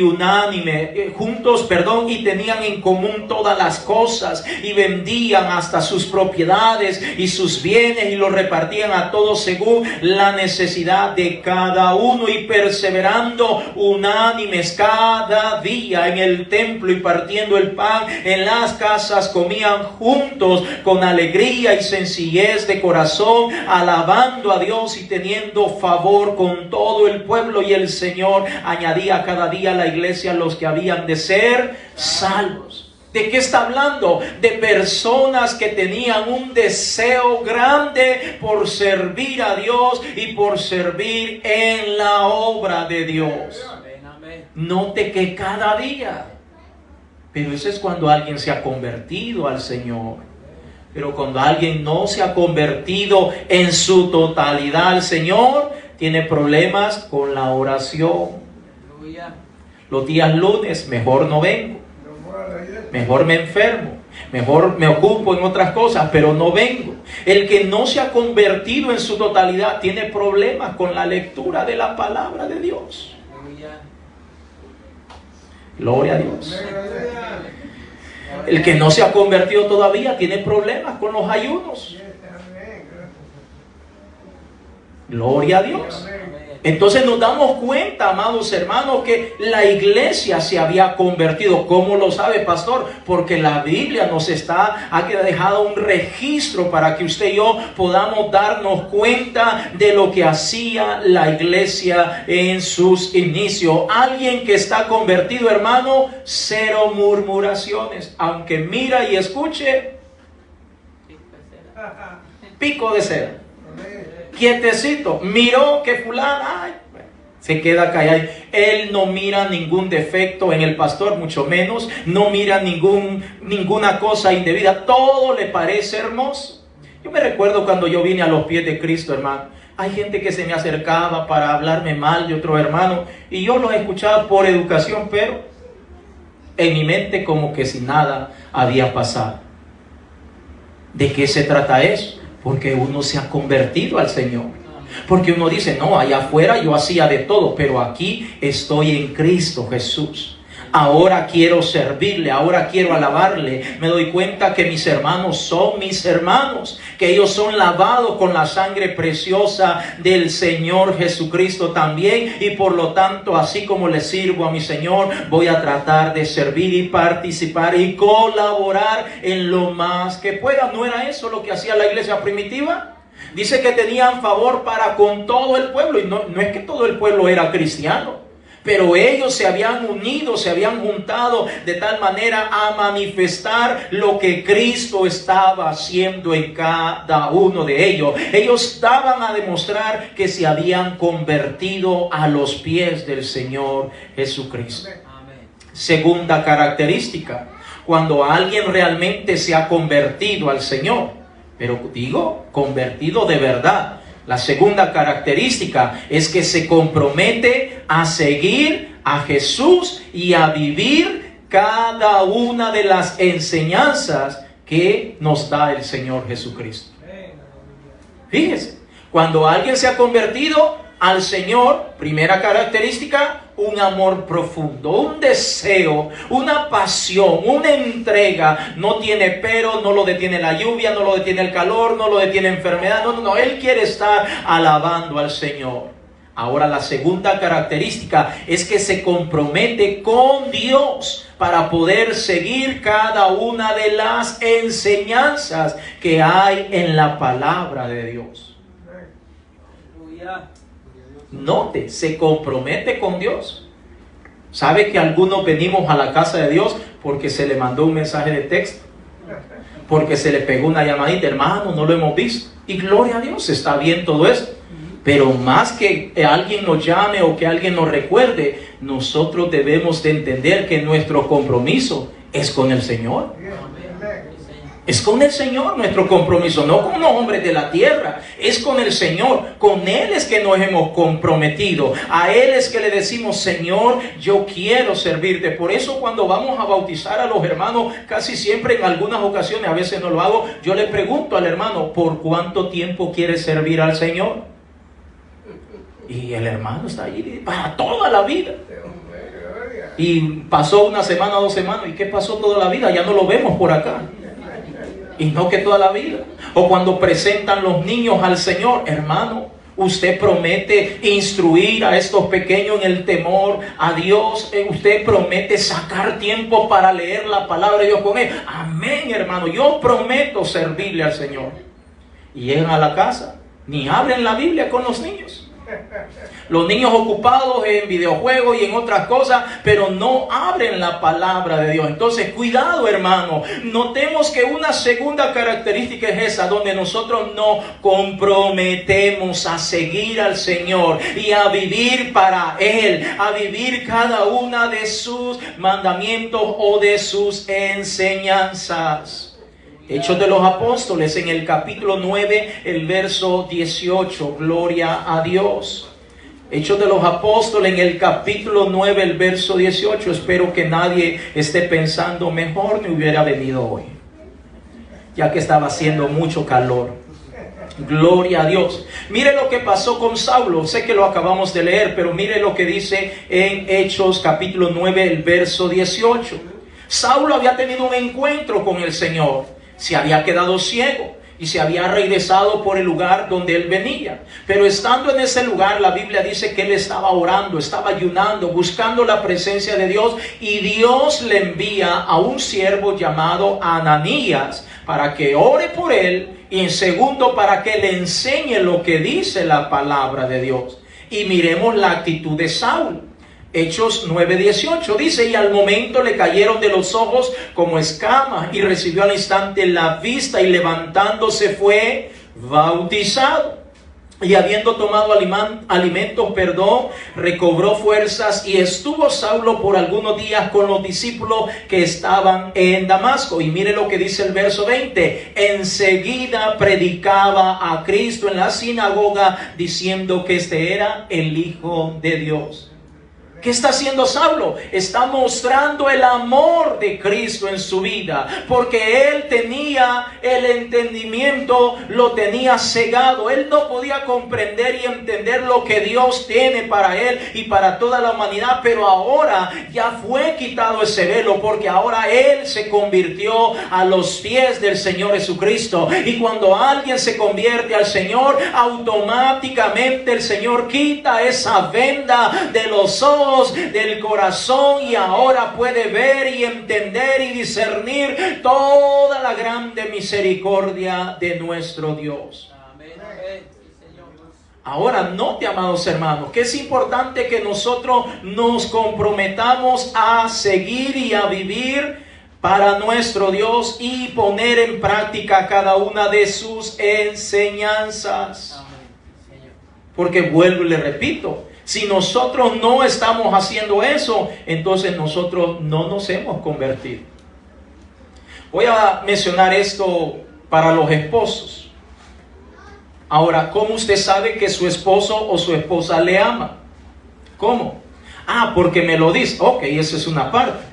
y tenían en común todas las cosas y vendían hasta sus propiedades y sus bienes y los repartían a todos según la necesidad de cada uno, y perseverando unánimes cada día en el templo y partiendo el pan en las casas comían juntos con alegría y sencillez de corazón, alabando a Dios y teniendo favor con todo el pueblo, y el Señor añadía cada día a la iglesia los que habían de ser salvos. ¿De qué está hablando? De personas que tenían un deseo grande por servir a Dios y por servir en la obra de Dios. Note que cada día, pero eso es cuando alguien se ha convertido al Señor. Pero cuando alguien no se ha convertido en su totalidad al Señor, tiene problemas con la oración. Los días lunes, mejor no vengo. Mejor me enfermo. Mejor me ocupo en otras cosas, pero no vengo. El que no se ha convertido en su totalidad tiene problemas con la lectura de la palabra de Dios. Gloria a Dios. El que no se ha convertido todavía tiene problemas con los ayunos. Gloria a Dios. Entonces nos damos cuenta, amados hermanos, que la iglesia se había convertido. ¿Cómo lo sabe, pastor? Porque la Biblia nos ha dejado un registro para que usted y yo podamos darnos cuenta de lo que hacía la iglesia en sus inicios. Alguien que está convertido, hermano, cero murmuraciones. Aunque mira y escuche, pico de cera. Quietecito, miró que fulano, se queda callado. Él no mira ningún defecto en el pastor, mucho menos. No mira ninguna cosa indebida. Todo le parece hermoso. Yo me recuerdo cuando yo vine a los pies de Cristo, hermano. Hay gente que se me acercaba para hablarme mal de otro hermano, y yo los escuchaba por educación, pero en mi mente como que si nada había pasado. ¿De qué se trata eso? Porque uno se ha convertido al Señor. Porque uno dice, no, allá afuera yo hacía de todo, pero aquí estoy en Cristo Jesús. Ahora quiero servirle, ahora quiero alabarle. Me doy cuenta que mis hermanos son mis hermanos, que ellos son lavados con la sangre preciosa del Señor Jesucristo también. Y por lo tanto, así como le sirvo a mi Señor, voy a tratar de servir y participar y colaborar en lo más que pueda. ¿No era eso lo que hacía la iglesia primitiva? Dice que tenían favor para con todo el pueblo. Y no es que todo el pueblo era cristiano, pero ellos se habían unido, se habían juntado de tal manera a manifestar lo que Cristo estaba haciendo en cada uno de ellos. Ellos daban a demostrar que se habían convertido a los pies del Señor Jesucristo. Segunda característica, cuando alguien realmente se ha convertido al Señor, pero digo, convertido de verdad. La segunda característica es que se compromete a seguir a Jesús y a vivir cada una de las enseñanzas que nos da el Señor Jesucristo. Fíjese, cuando alguien se ha convertido al Señor, primera característica, un amor profundo, un deseo, una pasión, una entrega. No tiene pero, no lo detiene la lluvia, no lo detiene el calor, no lo detiene enfermedad. No, Él quiere estar alabando al Señor. Ahora, la segunda característica es que se compromete con Dios para poder seguir cada una de las enseñanzas que hay en la palabra de Dios. Note, se compromete con Dios. ¿Sabe que algunos venimos a la casa de Dios porque se le mandó un mensaje de texto? Porque se le pegó una llamadita, hermano, no lo hemos visto. Y gloria a Dios, está bien todo esto. Pero más que alguien nos llame o que alguien nos recuerde, nosotros debemos de entender que nuestro compromiso es con el Señor. Es con el Señor nuestro compromiso, no con los hombres de la tierra, es con el Señor. Con Él es que nos hemos comprometido. A Él es que le decimos, Señor, yo quiero servirte. Por eso cuando vamos a bautizar a los hermanos, casi siempre, en algunas ocasiones, a veces no lo hago, yo le pregunto al hermano, ¿por cuánto tiempo quiere servir al Señor? Y el hermano está ahí para toda la vida. Y pasó una semana, 2 semanas, ¿y qué pasó toda la vida? Ya no lo vemos por acá. Y no que toda la vida. O cuando presentan los niños al Señor, hermano, usted promete instruir a estos pequeños en el temor a Dios. Usted promete sacar tiempo para leer la palabra de Dios con él. Amén, hermano. Yo prometo servirle al Señor. Y llegan a la casa, ni abren la Biblia con los niños. Los niños ocupados en videojuegos y en otras cosas, pero no abren la palabra de Dios. Entonces, cuidado, hermano. Notemos que una segunda característica es esa, donde nosotros nos comprometemos a seguir al Señor y a vivir para Él, a vivir cada una de sus mandamientos o de sus enseñanzas. Hechos de los Apóstoles, en el capítulo 9, el verso 18. Gloria a Dios. Hechos de los Apóstoles, en el capítulo 9, el verso 18. Espero que nadie esté pensando, mejor me hubiera venido hoy, ya que estaba haciendo mucho calor. Gloria a Dios. Mire lo que pasó con Saulo. Sé que lo acabamos de leer, pero mire lo que dice en Hechos capítulo 9, el verso 18. Saulo había tenido un encuentro con el Señor. Se había quedado ciego y se había regresado por el lugar donde él venía. Pero estando en ese lugar, la Biblia dice que él estaba orando, estaba ayunando, buscando la presencia de Dios. Y Dios le envía a un siervo llamado Ananías para que ore por él, y en segundo, para que le enseñe lo que dice la palabra de Dios. Y miremos la actitud de Saulo. Hechos 9:18 dice: y al momento le cayeron de los ojos como escamas, y recibió al instante la vista, y levantándose fue bautizado. Y habiendo tomado alimentos, recobró fuerzas, y estuvo Saulo por algunos días con los discípulos que estaban en Damasco. Y mire lo que dice el verso 20: enseguida predicaba a Cristo en la sinagoga, diciendo que este era el Hijo de Dios. ¿Qué está haciendo Saulo? Está mostrando el amor de Cristo en su vida, porque él tenía el entendimiento, lo tenía cegado. Él no podía comprender y entender lo que Dios tiene para él y para toda la humanidad, pero ahora ya fue quitado ese velo, porque ahora él se convirtió a los pies del Señor Jesucristo. Y cuando alguien se convierte al Señor, automáticamente el Señor quita esa venda de los ojos, del corazón, y ahora puede ver y entender y discernir toda la grande misericordia de nuestro Dios. Amén. Ahora, note, amados hermanos, que es importante que nosotros nos comprometamos a seguir y a vivir para nuestro Dios y poner en práctica cada una de sus enseñanzas. Porque vuelvo y le repito, si nosotros no estamos haciendo eso, entonces nosotros no nos hemos convertido. Voy a mencionar esto para los esposos. Ahora, ¿cómo usted sabe que su esposo o su esposa le ama? ¿Cómo? Porque me lo dice. Ok, esa es una parte.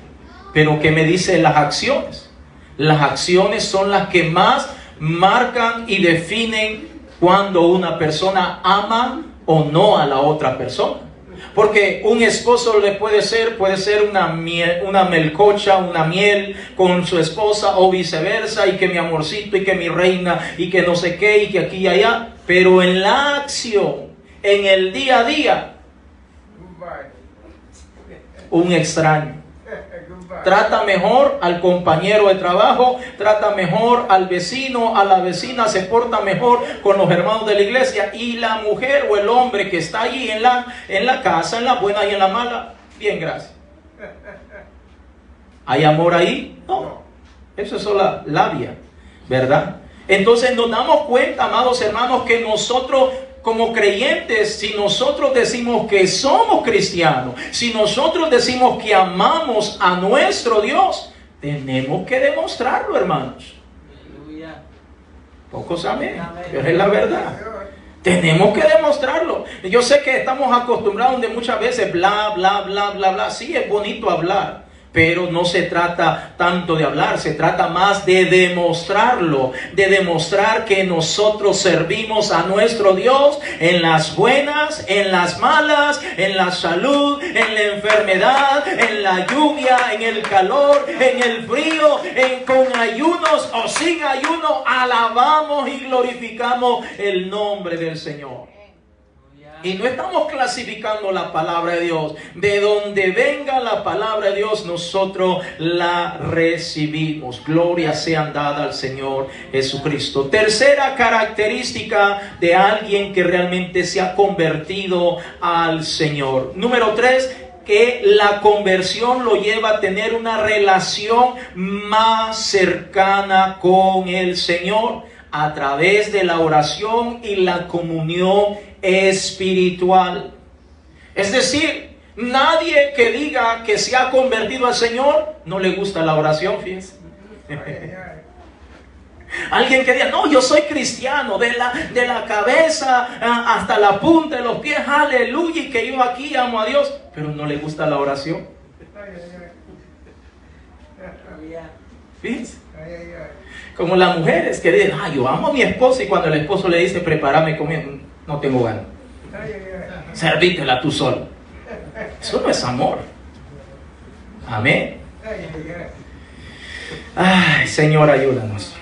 Pero ¿qué me dicen las acciones? Las acciones son las que más marcan y definen cuando una persona ama o no a la otra persona. Porque un esposo puede ser una melcocha, una miel con su esposa, o viceversa, y que mi amorcito, y que mi reina, y que no sé qué, y que aquí y allá. Pero en la acción, en el día a día, un extraño. Trata mejor al compañero de trabajo, trata mejor al vecino, a la vecina, se porta mejor con los hermanos de la iglesia. Y la mujer o el hombre que está allí en la casa, en la buena y en la mala, bien, gracias. ¿Hay amor ahí? No. Eso es solo labia, ¿verdad? Entonces nos damos cuenta, amados hermanos, que nosotros como creyentes, si nosotros decimos que somos cristianos, si nosotros decimos que amamos a nuestro Dios, tenemos que demostrarlo, hermanos. Aleluya. Pocos amén, pero es la verdad. Tenemos que demostrarlo. Yo sé que estamos acostumbrados de muchas veces bla, bla, bla, bla, bla. Sí, es bonito hablar, pero no se trata tanto de hablar, se trata más de demostrarlo, de demostrar que nosotros servimos a nuestro Dios en las buenas, en las malas, en la salud, en la enfermedad, en la lluvia, en el calor, en el frío, con ayunos o sin ayuno, alabamos y glorificamos el nombre del Señor. Y no estamos clasificando la palabra de Dios. De donde venga la palabra de Dios, nosotros la recibimos. Gloria sea dada al Señor Jesucristo. Tercera característica de alguien que realmente se ha convertido al Señor. Número 3, que la conversión lo lleva a tener una relación más cercana con el Señor a través de la oración y la comunión espiritual. Es decir, nadie que diga que se ha convertido al Señor no le gusta la oración, fíjense. Alguien que diga, no, yo soy cristiano de la cabeza hasta la punta de los pies, aleluya, y que yo aquí amo a Dios, pero no le gusta la oración. Fíjense. Como las mujeres que dicen, yo amo a mi esposo, y cuando el esposo le dice, prepárame comida, no tengo ganas. Servítela tú solo. Eso no es amor. Amén. Ay, Señor, ayúdanos.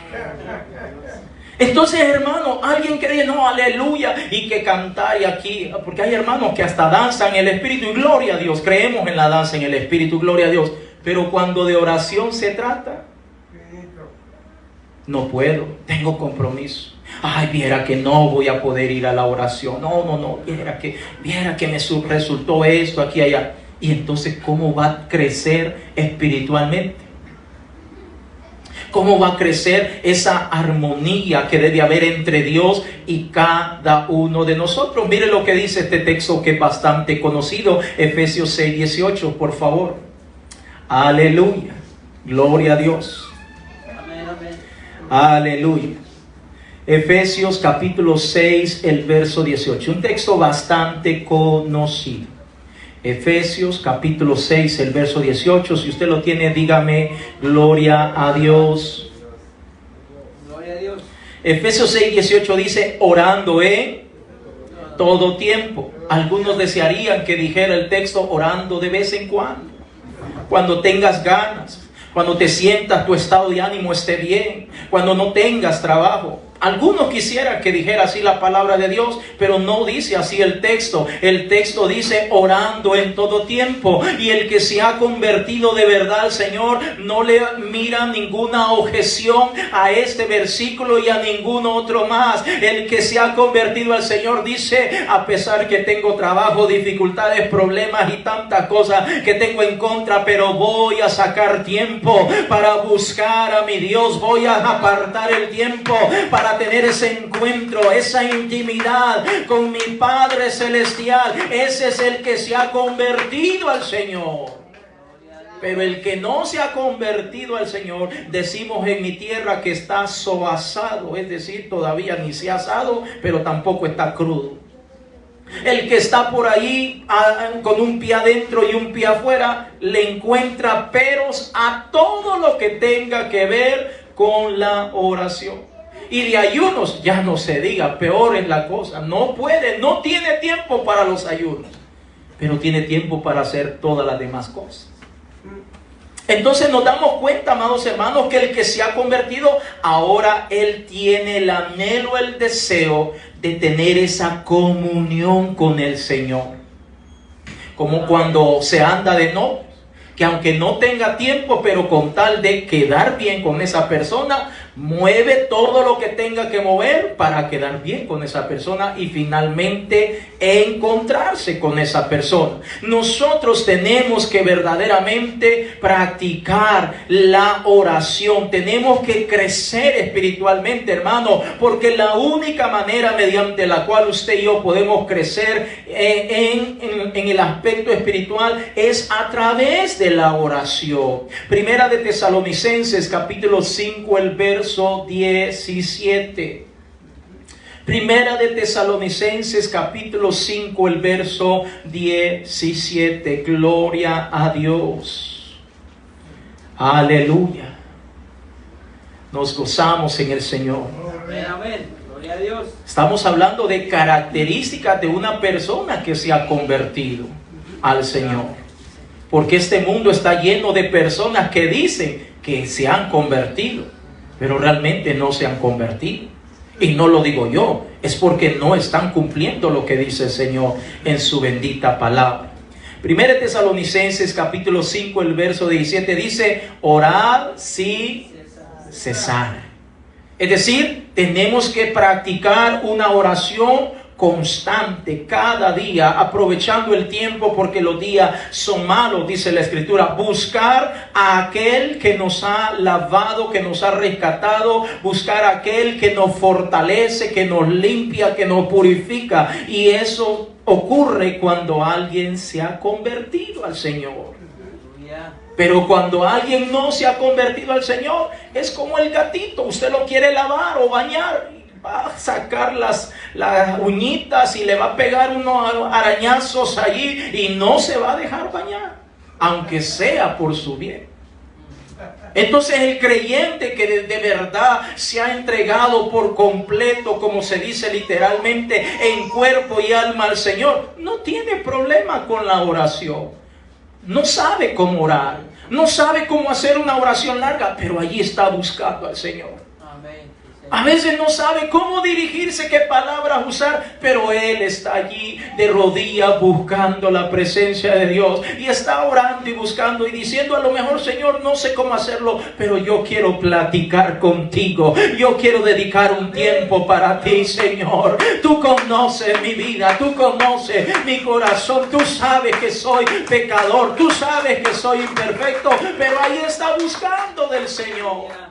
Entonces, hermano, alguien que dice, no, aleluya, y que cantar y aquí, porque hay hermanos que hasta danzan en el Espíritu, y gloria a Dios, creemos en la danza en el Espíritu, gloria a Dios, pero cuando de oración se trata, no puedo, tengo compromiso. Ay, viera que no voy a poder ir a la oración. No, viera que me resultó esto aquí allá. Y entonces, ¿cómo va a crecer espiritualmente? ¿Cómo va a crecer esa armonía que debe haber entre Dios y cada uno de nosotros? Mire lo que dice este texto que es bastante conocido, Efesios 6:18, por favor. Aleluya, gloria a Dios. Aleluya. Efesios capítulo 6, el verso 18. Un texto bastante conocido. Efesios capítulo 6, el verso 18. Si usted lo tiene, dígame gloria a Dios. Gloria a Dios. Efesios 6, 18 dice, orando en todo tiempo. Algunos desearían que dijera el texto, orando de vez en cuando tengas ganas, cuando te sientas tu estado de ánimo esté bien, cuando no tengas trabajo. Algunos quisieran que dijera así la palabra de Dios, pero no dice así el texto. El texto dice orando en todo tiempo. Y el que se ha convertido de verdad al Señor no le mira ninguna objeción a este versículo y a ningún otro más. El que se ha convertido al Señor dice, a pesar que tengo trabajo, dificultades, problemas y tantas cosas que tengo en contra, pero voy a sacar tiempo para buscar a mi Dios. Voy a apartar el tiempo para tener ese encuentro, esa intimidad con mi Padre Celestial. Ese es el que se ha convertido al Señor. Pero el que no se ha convertido al Señor, decimos en mi tierra que está soasado, es decir, todavía ni se ha asado, pero tampoco está crudo. El que está por ahí con un pie adentro y un pie afuera, le encuentra peros a todo lo que tenga que ver con la oración. Y de ayunos ya no se diga, peor es la cosa. No puede, no tiene tiempo para los ayunos, pero tiene tiempo para hacer todas las demás cosas. Entonces nos damos cuenta, amados hermanos, que el que se ha convertido, ahora él tiene el anhelo, el deseo de tener esa comunión con el Señor. Como cuando se anda de novio, que aunque no tenga tiempo, pero con tal de quedar bien con esa persona, mueve todo lo que tenga que mover para quedar bien con esa persona y finalmente encontrarse con esa persona. Nosotros tenemos que verdaderamente practicar la oración. Tenemos que crecer espiritualmente, hermano, porque la única manera mediante la cual usted y yo podemos crecer en el aspecto espiritual es a través de la oración. Primera de Tesalonicenses capítulo 5, el verso 17. Primera de Tesalonicenses capítulo 5, el verso 17. Gloria a Dios. Aleluya. Nos gozamos en el Señor. Amén. Gloria a Dios. Estamos hablando de características de una persona que se ha convertido al Señor. Porque este mundo está lleno de personas que dicen que se han convertido, pero realmente no se han convertido. Y no lo digo yo, es porque no están cumpliendo lo que dice el Señor en su bendita palabra. Primera de Tesalonicenses capítulo 5, el verso 17 dice, orad sin cesar. Es decir, tenemos que practicar una oración constante cada día, aprovechando el tiempo porque los días son malos, dice la Escritura. Buscar a aquel que nos ha lavado, que nos ha rescatado, buscar a aquel que nos fortalece, que nos limpia, que nos purifica. Y eso ocurre cuando alguien se ha convertido al Señor. Pero cuando alguien no se ha convertido al Señor, es como el gatito. Usted lo quiere lavar o bañar, va a sacar las uñitas y le va a pegar unos arañazos allí y no se va a dejar bañar, aunque sea por su bien. Entonces el creyente que de verdad se ha entregado por completo, como se dice literalmente, en cuerpo y alma al Señor, no tiene problema con la oración. No sabe cómo orar, no sabe cómo hacer una oración larga, pero allí está buscando al Señor. A veces no sabe cómo dirigirse, qué palabras usar, pero él está allí de rodillas buscando la presencia de Dios y está orando y buscando y diciendo, a lo mejor, Señor, no sé cómo hacerlo, pero yo quiero platicar contigo, yo quiero dedicar un tiempo para ti, Señor. Tú conoces mi vida, tú conoces mi corazón, tú sabes que soy pecador, tú sabes que soy imperfecto, pero ahí está buscando del Señor.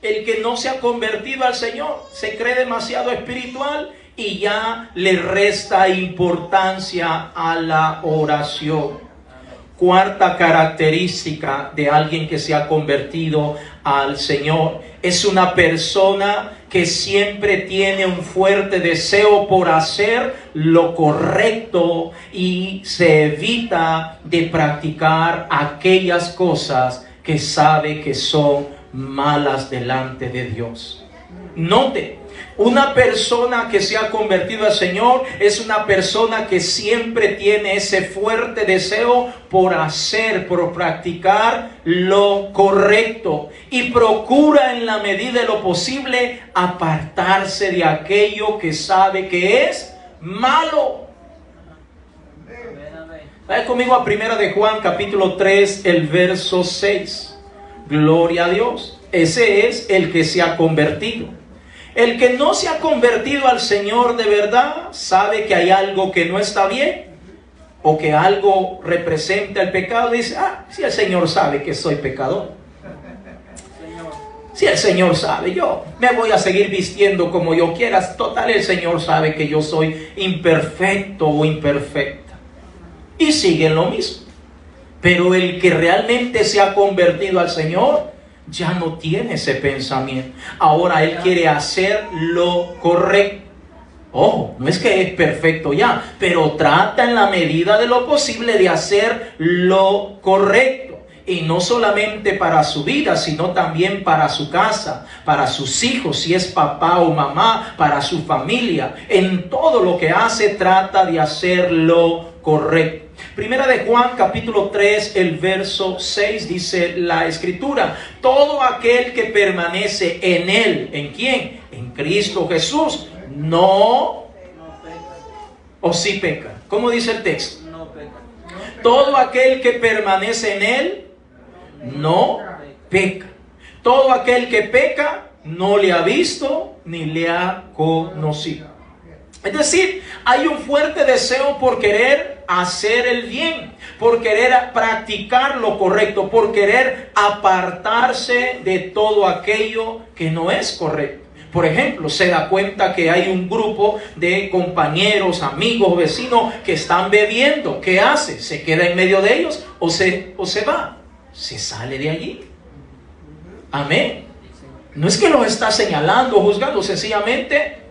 El que no se ha convertido al Señor se cree demasiado espiritual y ya le resta importancia a la oración. Cuarta característica de alguien que se ha convertido al Señor: es una persona que siempre tiene un fuerte deseo por hacer lo correcto y se evita de practicar aquellas cosas que sabe que son malas delante de Dios. Note, una persona que se ha convertido al Señor es una persona que siempre tiene ese fuerte deseo por hacer, por practicar lo correcto y procura en la medida de lo posible apartarse de aquello que sabe que es malo. Vaya conmigo a 1 de Juan capítulo 3, el verso 6. Gloria a Dios. Ese es el que se ha convertido. El que no se ha convertido al Señor de verdad sabe que hay algo que no está bien o que algo representa el pecado. Dice, si el Señor sabe que soy pecador, si el Señor sabe, yo me voy a seguir vistiendo como yo quiera. Total, el Señor sabe que yo soy imperfecto o imperfecta. Y siguen lo mismo. Pero el que realmente se ha convertido al Señor ya no tiene ese pensamiento. Ahora él quiere hacer lo correcto. Ojo, no es que es perfecto ya, pero trata en la medida de lo posible de hacer lo correcto. Y no solamente para su vida, sino también para su casa, para sus hijos, si es papá o mamá, para su familia. En todo lo que hace, trata de hacer lo correcto. Primera de Juan capítulo 3, el verso 6 dice la Escritura: todo aquel que permanece en Él, ¿en quién? En Cristo Jesús, no o sí peca. ¿Cómo dice el texto? No peca. Todo aquel que permanece en Él, no peca. Todo aquel que peca, no le ha visto ni le ha conocido. Es decir, hay un fuerte deseo por querer hacer el bien, por querer practicar lo correcto, por querer apartarse de todo aquello que no es correcto. Por ejemplo, se da cuenta que hay un grupo de compañeros, amigos, vecinos que están bebiendo. ¿Qué hace? ¿Se queda en medio de ellos o se va? Se sale de allí. Amén. No es que los está señalando, juzgando, sencillamente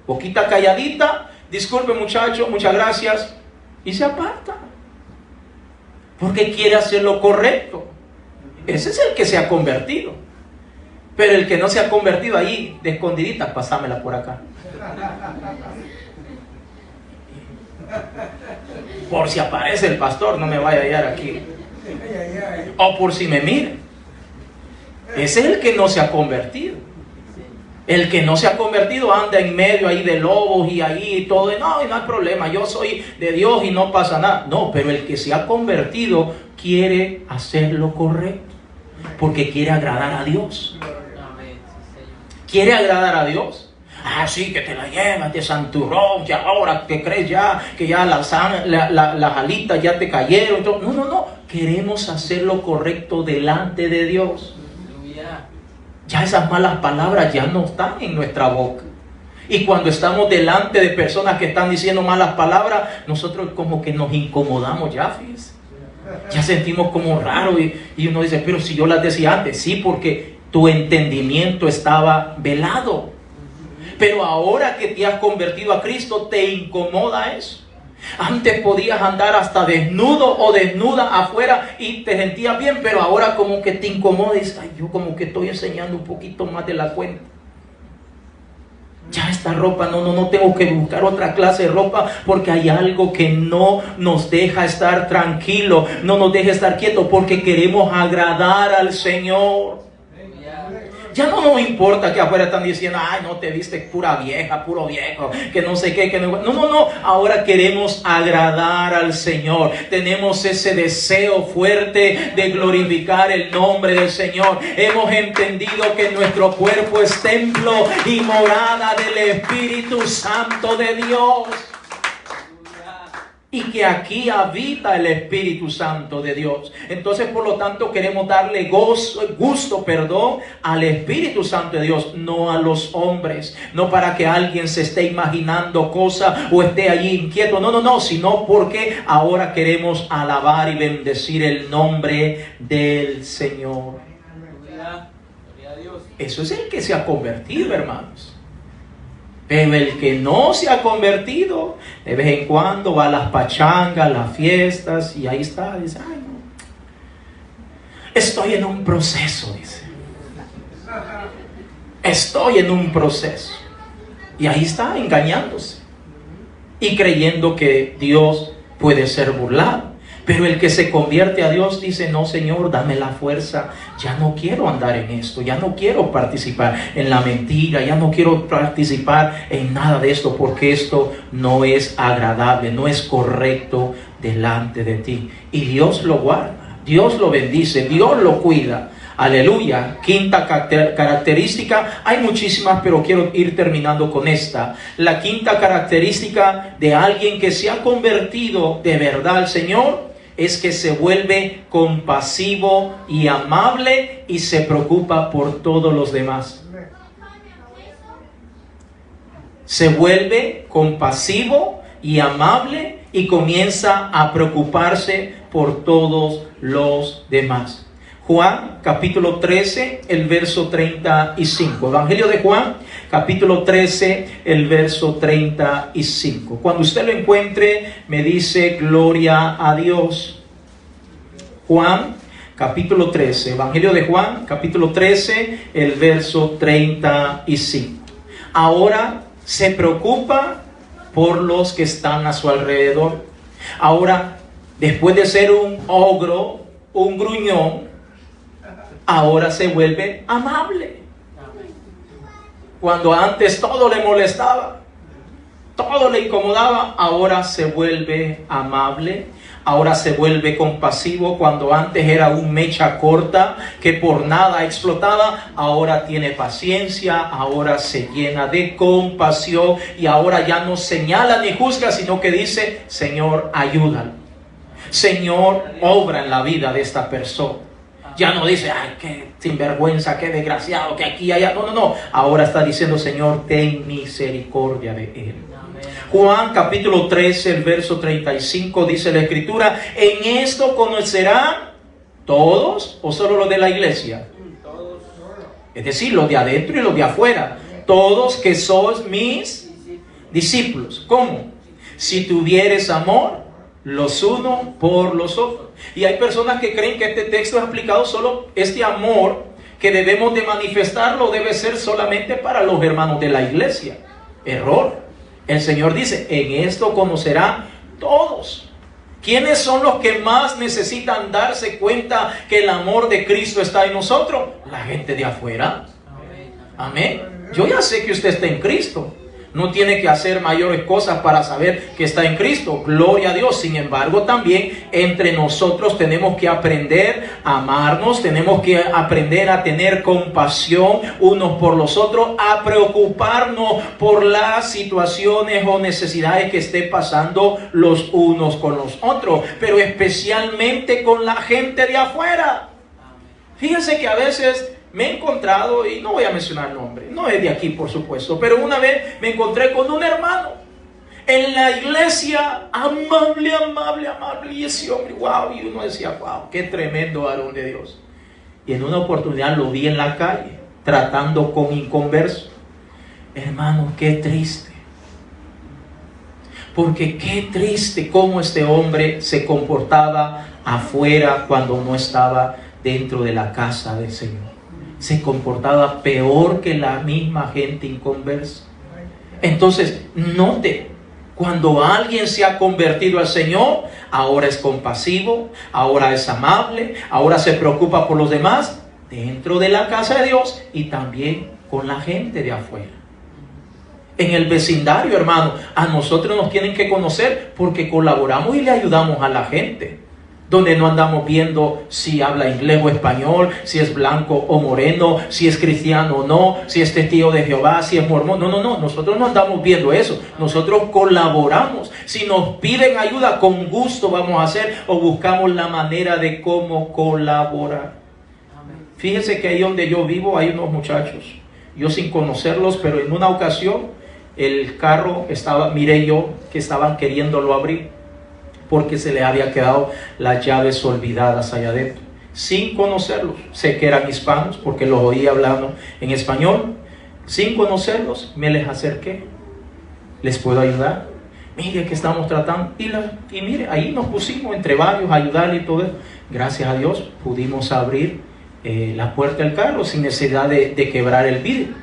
poquita calladita, disculpe muchacho, muchas gracias, y se aparta, porque quiere hacer lo correcto. Ese es el que se ha convertido. Pero el que no se ha convertido, ahí de escondidita, pasámela por acá, por si aparece el pastor, no me vaya a hallar aquí, o por si me mire. Ese es el que no se ha convertido. El que no se ha convertido anda en medio ahí de lobos y ahí y todo. No hay problema, yo soy de Dios y no pasa nada. No, pero el que se ha convertido quiere hacer lo correcto, porque quiere agradar a Dios. Quiere agradar a Dios. Sí, que te la llevas de santurrón, que ahora que crees ya, que ya las alitas ya te cayeron. No. Queremos hacer lo correcto delante de Dios. Ya esas malas palabras ya no están en nuestra boca. Y cuando estamos delante de personas que están diciendo malas palabras, nosotros como que nos incomodamos ya, fíjense. Ya sentimos como raro y uno dice, pero si yo las decía antes. Sí, porque tu entendimiento estaba velado. Pero ahora que te has convertido a Cristo, te incomoda eso. Antes podías andar hasta desnudo o desnuda afuera y te sentías bien, pero ahora como que te incomoda y dices, yo como que estoy enseñando un poquito más de la cuenta. Ya esta ropa, no tengo que buscar otra clase de ropa, porque hay algo que no nos deja estar tranquilo, no nos deja estar quietos, porque queremos agradar al Señor. Ya no nos importa que afuera están diciendo, no te viste pura vieja, puro viejo, que no sé qué, que no. No, ahora queremos agradar al Señor. Tenemos ese deseo fuerte de glorificar el nombre del Señor. Hemos entendido que nuestro cuerpo es templo y morada del Espíritu Santo de Dios. Y que aquí habita el Espíritu Santo de Dios. Entonces, por lo tanto, queremos darle gusto al Espíritu Santo de Dios, no a los hombres. No para que alguien se esté imaginando cosas o esté allí inquieto. No, sino porque ahora queremos alabar y bendecir el nombre del Señor. Eso es el que se ha convertido, hermanos. Pero el que no se ha convertido, de vez en cuando va a las pachangas, las fiestas, y ahí está, dice, ay no, estoy en un proceso, dice. Estoy en un proceso. Y ahí está engañándose y creyendo que Dios puede ser burlado. Pero el que se convierte a Dios dice, no Señor, dame la fuerza, ya no quiero andar en esto, ya no quiero participar en la mentira, ya no quiero participar en nada de esto, porque esto no es agradable, no es correcto delante de ti. Y Dios lo guarda, Dios lo bendice, Dios lo cuida. Aleluya. Quinta característica, hay muchísimas, pero quiero ir terminando con esta. La quinta característica de alguien que se ha convertido de verdad al Señor es que se vuelve compasivo y amable y se preocupa por todos los demás. Se vuelve compasivo y amable y comienza a preocuparse por todos los demás. Juan, capítulo 13, el verso 35. Evangelio de Juan, capítulo 13, el verso 35. Cuando usted lo encuentre, me dice gloria a Dios. Juan, capítulo 13. Evangelio de Juan, capítulo 13, el verso 35. Ahora se preocupa por los que están a su alrededor. Ahora, después de ser un ogro, un gruñón, ahora se vuelve amable. Cuando antes todo le molestaba, todo le incomodaba, ahora se vuelve amable, ahora se vuelve compasivo. Cuando antes era un mecha corta que por nada explotaba, ahora tiene paciencia, ahora se llena de compasión y ahora ya no señala ni juzga, sino que dice, Señor, ayúdalo. Señor, obra en la vida de esta persona. Ya no dice, ay, qué sinvergüenza, qué desgraciado, que aquí, allá. No. Ahora está diciendo, Señor, ten misericordia de él. Amén. Juan capítulo 13, el verso 35, dice la Escritura, en esto conocerán todos o solo los de la iglesia. Todos. Es decir, los de adentro y los de afuera. Todos que sois mis discípulos. ¿Cómo? Si tuvieres amor los unos por los otros. Y hay personas que creen que este texto es aplicado solo, este amor que debemos de manifestarlo debe ser solamente para los hermanos de la iglesia. Error. El Señor dice, en esto conocerán todos. ¿Quiénes son los que más necesitan darse cuenta que el amor de Cristo está en nosotros? La gente de afuera. Amén. Yo ya sé que usted está en Cristo. No tiene que hacer mayores cosas para saber que está en Cristo. Gloria a Dios. Sin embargo, también entre nosotros tenemos que aprender a amarnos. Tenemos que aprender a tener compasión unos por los otros. A preocuparnos por las situaciones o necesidades que esté pasando los unos con los otros. Pero especialmente con la gente de afuera. Fíjense que a veces me he encontrado, y no voy a mencionar nombre, no es de aquí por supuesto, pero una vez me encontré con un hermano en la iglesia, amable, y ese hombre, wow, y uno decía, wow, qué tremendo varón de Dios. Y en una oportunidad lo vi en la calle, tratando con inconversos. Hermano, qué triste. Porque qué triste cómo este hombre se comportaba afuera cuando no estaba dentro de la casa del Señor. Se comportaba peor que la misma gente inconversa. Entonces, note, cuando alguien se ha convertido al Señor, ahora es compasivo, ahora es amable, ahora se preocupa por los demás, dentro de la casa de Dios y también con la gente de afuera. En el vecindario, hermano, a nosotros nos tienen que conocer porque colaboramos y le ayudamos a la gente. Donde no andamos viendo si habla inglés o español, si es blanco o moreno, si es cristiano o no, si es testigo de Jehová, si es mormón. No, nosotros no andamos viendo eso. Nosotros colaboramos. Si nos piden ayuda, con gusto vamos a hacer o buscamos la manera de cómo colaborar. Fíjense que ahí donde yo vivo hay unos muchachos, yo sin conocerlos, pero en una ocasión el carro miré yo que estaban queriéndolo abrir, porque se le había quedado las llaves olvidadas allá adentro. Sin conocerlos, sé que eran hispanos porque los oí hablando en español. Sin conocerlos, me les acerqué ¿Les puedo ayudar? Mire que estamos tratando. Y mire, ahí nos pusimos entre varios a ayudarle y todo eso. Gracias a Dios pudimos abrir la puerta del carro sin necesidad de quebrar el vidrio.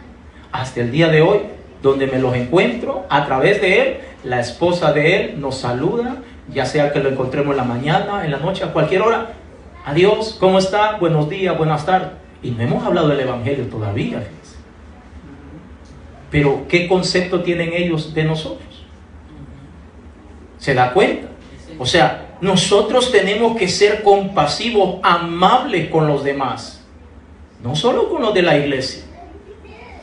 Hasta el día de hoy, donde me los encuentro, a través de él, la esposa de él nos saluda, ya sea que lo encontremos en la mañana, en la noche, a cualquier hora. Adiós, ¿cómo está? Buenos días, buenas tardes. Y no hemos hablado del evangelio todavía, fíjense. Pero ¿qué concepto tienen ellos de nosotros? ¿Se da cuenta? O sea, nosotros tenemos que ser compasivos, amables con los demás, no solo con los de la iglesia.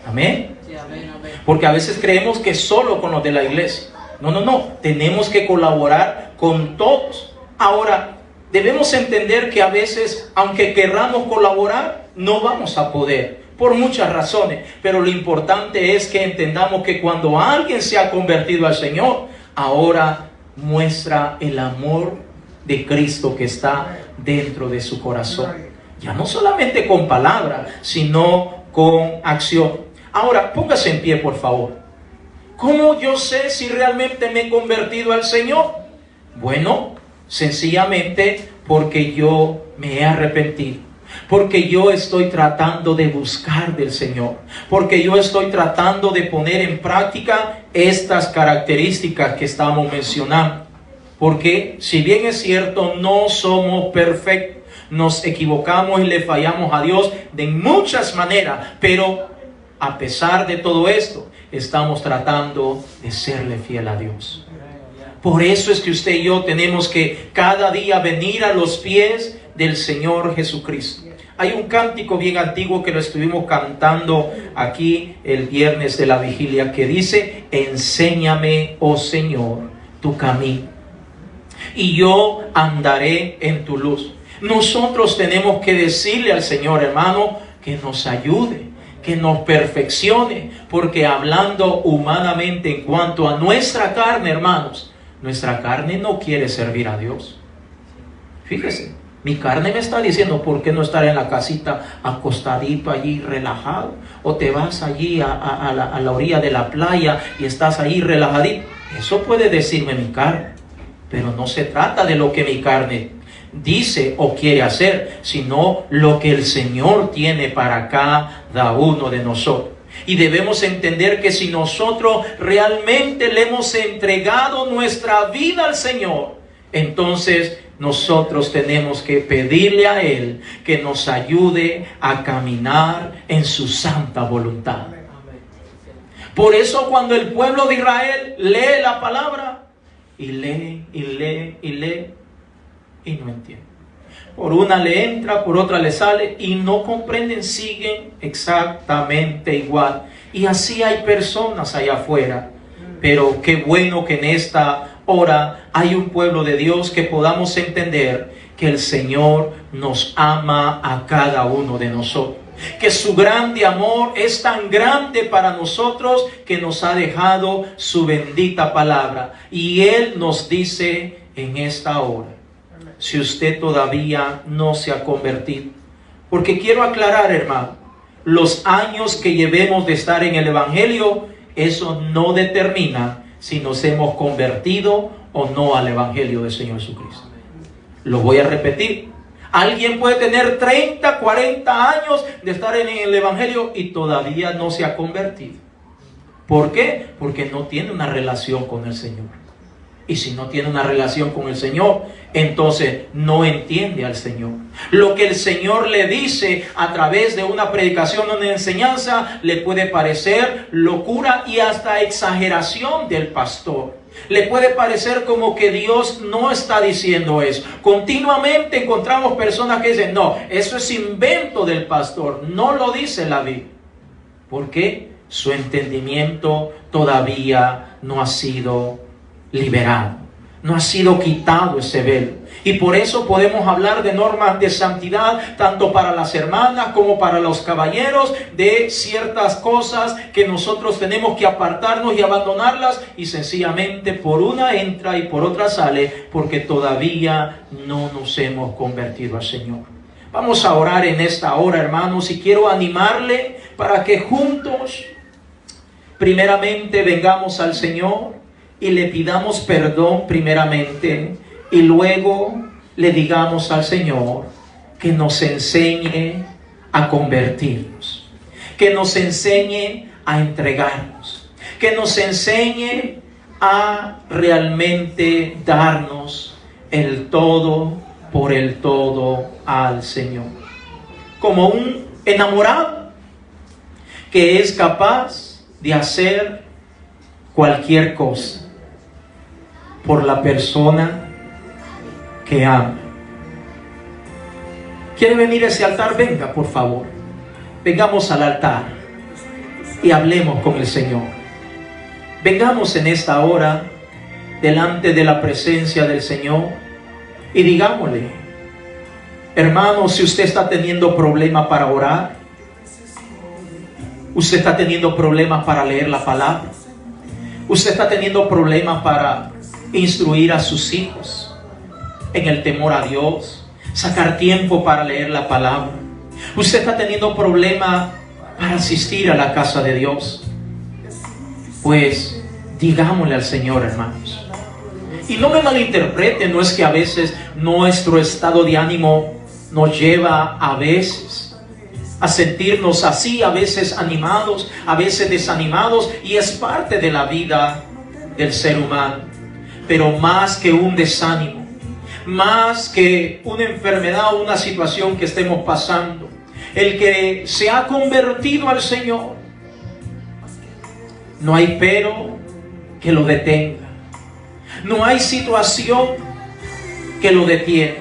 Amén. Sí, amén, amén. Porque a veces creemos que solo con los de la iglesia. No. Tenemos que colaborar con todos. Ahora, debemos entender que a veces, aunque querramos colaborar, no vamos a poder, por muchas razones. Pero lo importante es que entendamos que cuando alguien se ha convertido al Señor, ahora muestra el amor de Cristo que está dentro de su corazón. Ya no solamente con palabras, sino con acción. Ahora, póngase en pie, por favor. ¿Cómo yo sé si realmente me he convertido al Señor? Bueno, sencillamente porque yo me he arrepentido. Porque yo estoy tratando de buscar del Señor. Porque yo estoy tratando de poner en práctica estas características que estamos mencionando. Porque si bien es cierto, no somos perfectos. Nos equivocamos y le fallamos a Dios de muchas maneras. Pero a pesar de todo esto, estamos tratando de serle fiel a Dios. Por eso es que usted y yo tenemos que cada día venir a los pies del Señor Jesucristo. Hay un cántico bien antiguo que lo estuvimos cantando aquí el viernes de la vigilia que dice: enséñame, oh Señor, tu camino, y yo andaré en tu luz. Nosotros tenemos que decirle al Señor, hermano, que nos ayude, que nos perfeccione, porque hablando humanamente en cuanto a nuestra carne, hermanos, nuestra carne no quiere servir a Dios. Fíjese, mi carne me está diciendo: ¿por qué no estar en la casita acostadito allí relajado? O te vas allí a la orilla de la playa y estás ahí relajadito. Eso puede decirme mi carne, pero no se trata de lo que mi carne dice o quiere hacer, sino lo que el Señor tiene para cada uno de nosotros. Y debemos entender que si nosotros realmente le hemos entregado nuestra vida al Señor, entonces nosotros tenemos que pedirle a Él que nos ayude a caminar en su santa voluntad. Por eso cuando el pueblo de Israel lee la palabra, y lee, y lee, y lee, y no entienden. Por una le entra, por otra le sale, y no comprenden, siguen exactamente igual. Y así hay personas allá afuera. Pero qué bueno que en esta hora hay un pueblo de Dios que podamos entender que el Señor nos ama a cada uno de nosotros. Que su grande amor es tan grande para nosotros que nos ha dejado su bendita palabra. Y Él nos dice en esta hora: si usted todavía no se ha convertido. Porque quiero aclarar, hermano, los años que llevemos de estar en el Evangelio, eso no determina si nos hemos convertido o no al Evangelio del Señor Jesucristo. Lo voy a repetir. Alguien puede tener 30, 40 años de estar en el Evangelio y todavía no se ha convertido. ¿Por qué? Porque no tiene una relación con el Señor. Y si no tiene una relación con el Señor, entonces no entiende al Señor. Lo que el Señor le dice a través de una predicación o una enseñanza le puede parecer locura y hasta exageración del pastor. Le puede parecer como que Dios no está diciendo eso. Continuamente encontramos personas que dicen: no, eso es invento del pastor. No lo dice la Biblia. ¿Por qué? Su entendimiento todavía no ha sido liberado, no ha sido quitado ese velo. Y por eso podemos hablar de normas de santidad, tanto para las hermanas como para los caballeros, de ciertas cosas que nosotros tenemos que apartarnos y abandonarlas, y sencillamente por una entra y por otra sale, porque todavía no nos hemos convertido al Señor. Vamos a orar en esta hora, hermanos, y quiero animarle para que juntos primeramente vengamos al Señor y le pidamos perdón primeramente, y luego le digamos al Señor que nos enseñe a convertirnos, que nos enseñe a entregarnos, que nos enseñe a realmente darnos el todo por el todo al Señor. Como un enamorado que es capaz de hacer cualquier cosa por la persona que ama. ¿Quiere venir a ese altar? Venga, por favor. Vengamos al altar y hablemos con el Señor. Vengamos en esta hora delante de la presencia del Señor y digámosle: hermano, si usted está teniendo problemas para orar, usted está teniendo problemas para leer la palabra, usted está teniendo problemas para instruir a sus hijos en el temor a Dios, sacar tiempo para leer la palabra, usted está teniendo problemas para asistir a la casa de Dios, pues digámosle al Señor, hermanos. Y no me malinterprete, no es que a veces nuestro estado de ánimo nos lleva a veces a sentirnos así, a veces animados, a veces desanimados, y es parte de la vida del ser humano. Pero más que un desánimo, más que una enfermedad o una situación que estemos pasando, el que se ha convertido al Señor, no hay pero que lo detenga, no hay situación que lo detiene,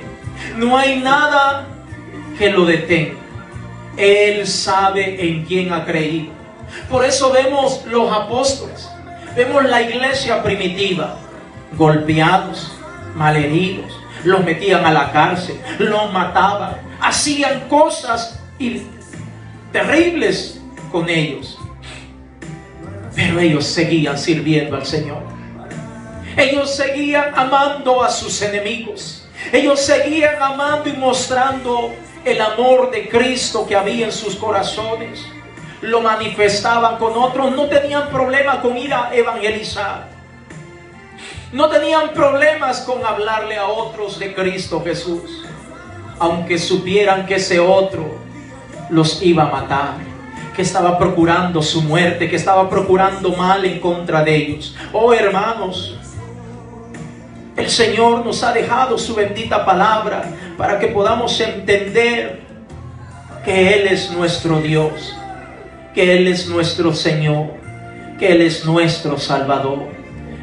no hay nada que lo detenga. Él sabe en quién ha creído. Por eso vemos los apóstoles, vemos la iglesia primitiva, golpeados, malheridos, los metían a la cárcel, los mataban, hacían cosas terribles con ellos, pero ellos seguían sirviendo al Señor. Ellos seguían amando a sus enemigos, ellos seguían amando y mostrando el amor de Cristo que había en sus corazones. Lo manifestaban con otros, no tenían problema con ir a evangelizar, no tenían problemas con hablarle a otros de Cristo Jesús, aunque supieran que ese otro los iba a matar, que estaba procurando su muerte, que estaba procurando mal en contra de ellos. Oh hermanos, el Señor nos ha dejado su bendita palabra para que podamos entender que Él es nuestro Dios, que Él es nuestro Señor, que Él es nuestro Salvador,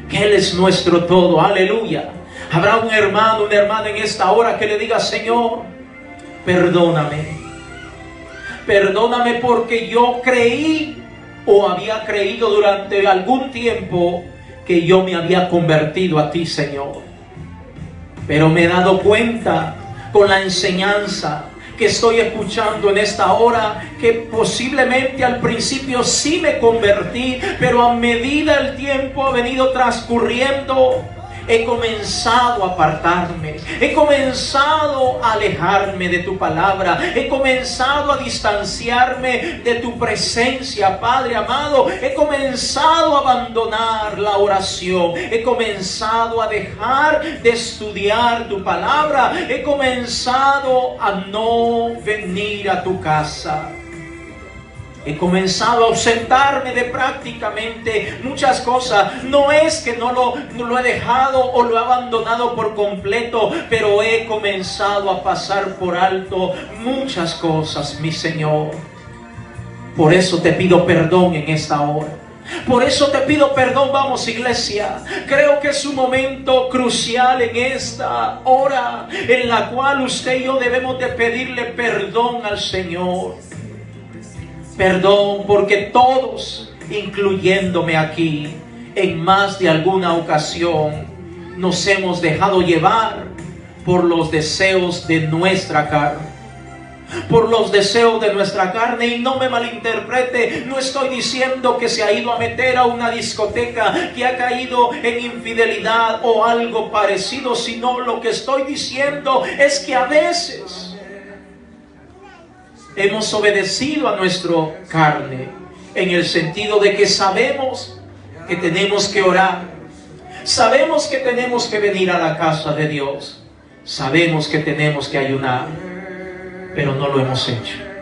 que Él es nuestro todo. Aleluya. Habrá un hermano, una hermana en esta hora que le diga: Señor, perdóname. Perdóname porque yo creí o había creído durante algún tiempo que yo me había convertido a ti, Señor. Pero me he dado cuenta con la enseñanza que estoy escuchando en esta hora que posiblemente al principio sí me convertí, pero a medida el tiempo ha venido transcurriendo, he comenzado a apartarme, he comenzado a alejarme de tu palabra, he comenzado a distanciarme de tu presencia, Padre amado. He comenzado a abandonar la oración, he comenzado a dejar de estudiar tu palabra, he comenzado a no venir a tu casa. He comenzado a ausentarme de prácticamente muchas cosas. No es que no lo he dejado o lo he abandonado por completo, pero he comenzado a pasar por alto muchas cosas, mi Señor. Por eso te pido perdón en esta hora. Por eso te pido perdón. Vamos, iglesia, creo que es un momento crucial en esta hora en la cual usted y yo debemos de pedirle perdón al Señor. Perdón porque todos, incluyéndome aquí, en más de alguna ocasión nos hemos dejado llevar por los deseos de nuestra carne. Por los deseos de nuestra carne. Y no me malinterprete, no estoy diciendo que se ha ido a meter a una discoteca, que ha caído en infidelidad o algo parecido, sino lo que estoy diciendo es que a veces hemos obedecido a nuestra carne en el sentido de que sabemos que tenemos que orar, sabemos que tenemos que venir a la casa de Dios, sabemos que tenemos que ayunar, pero no lo hemos hecho.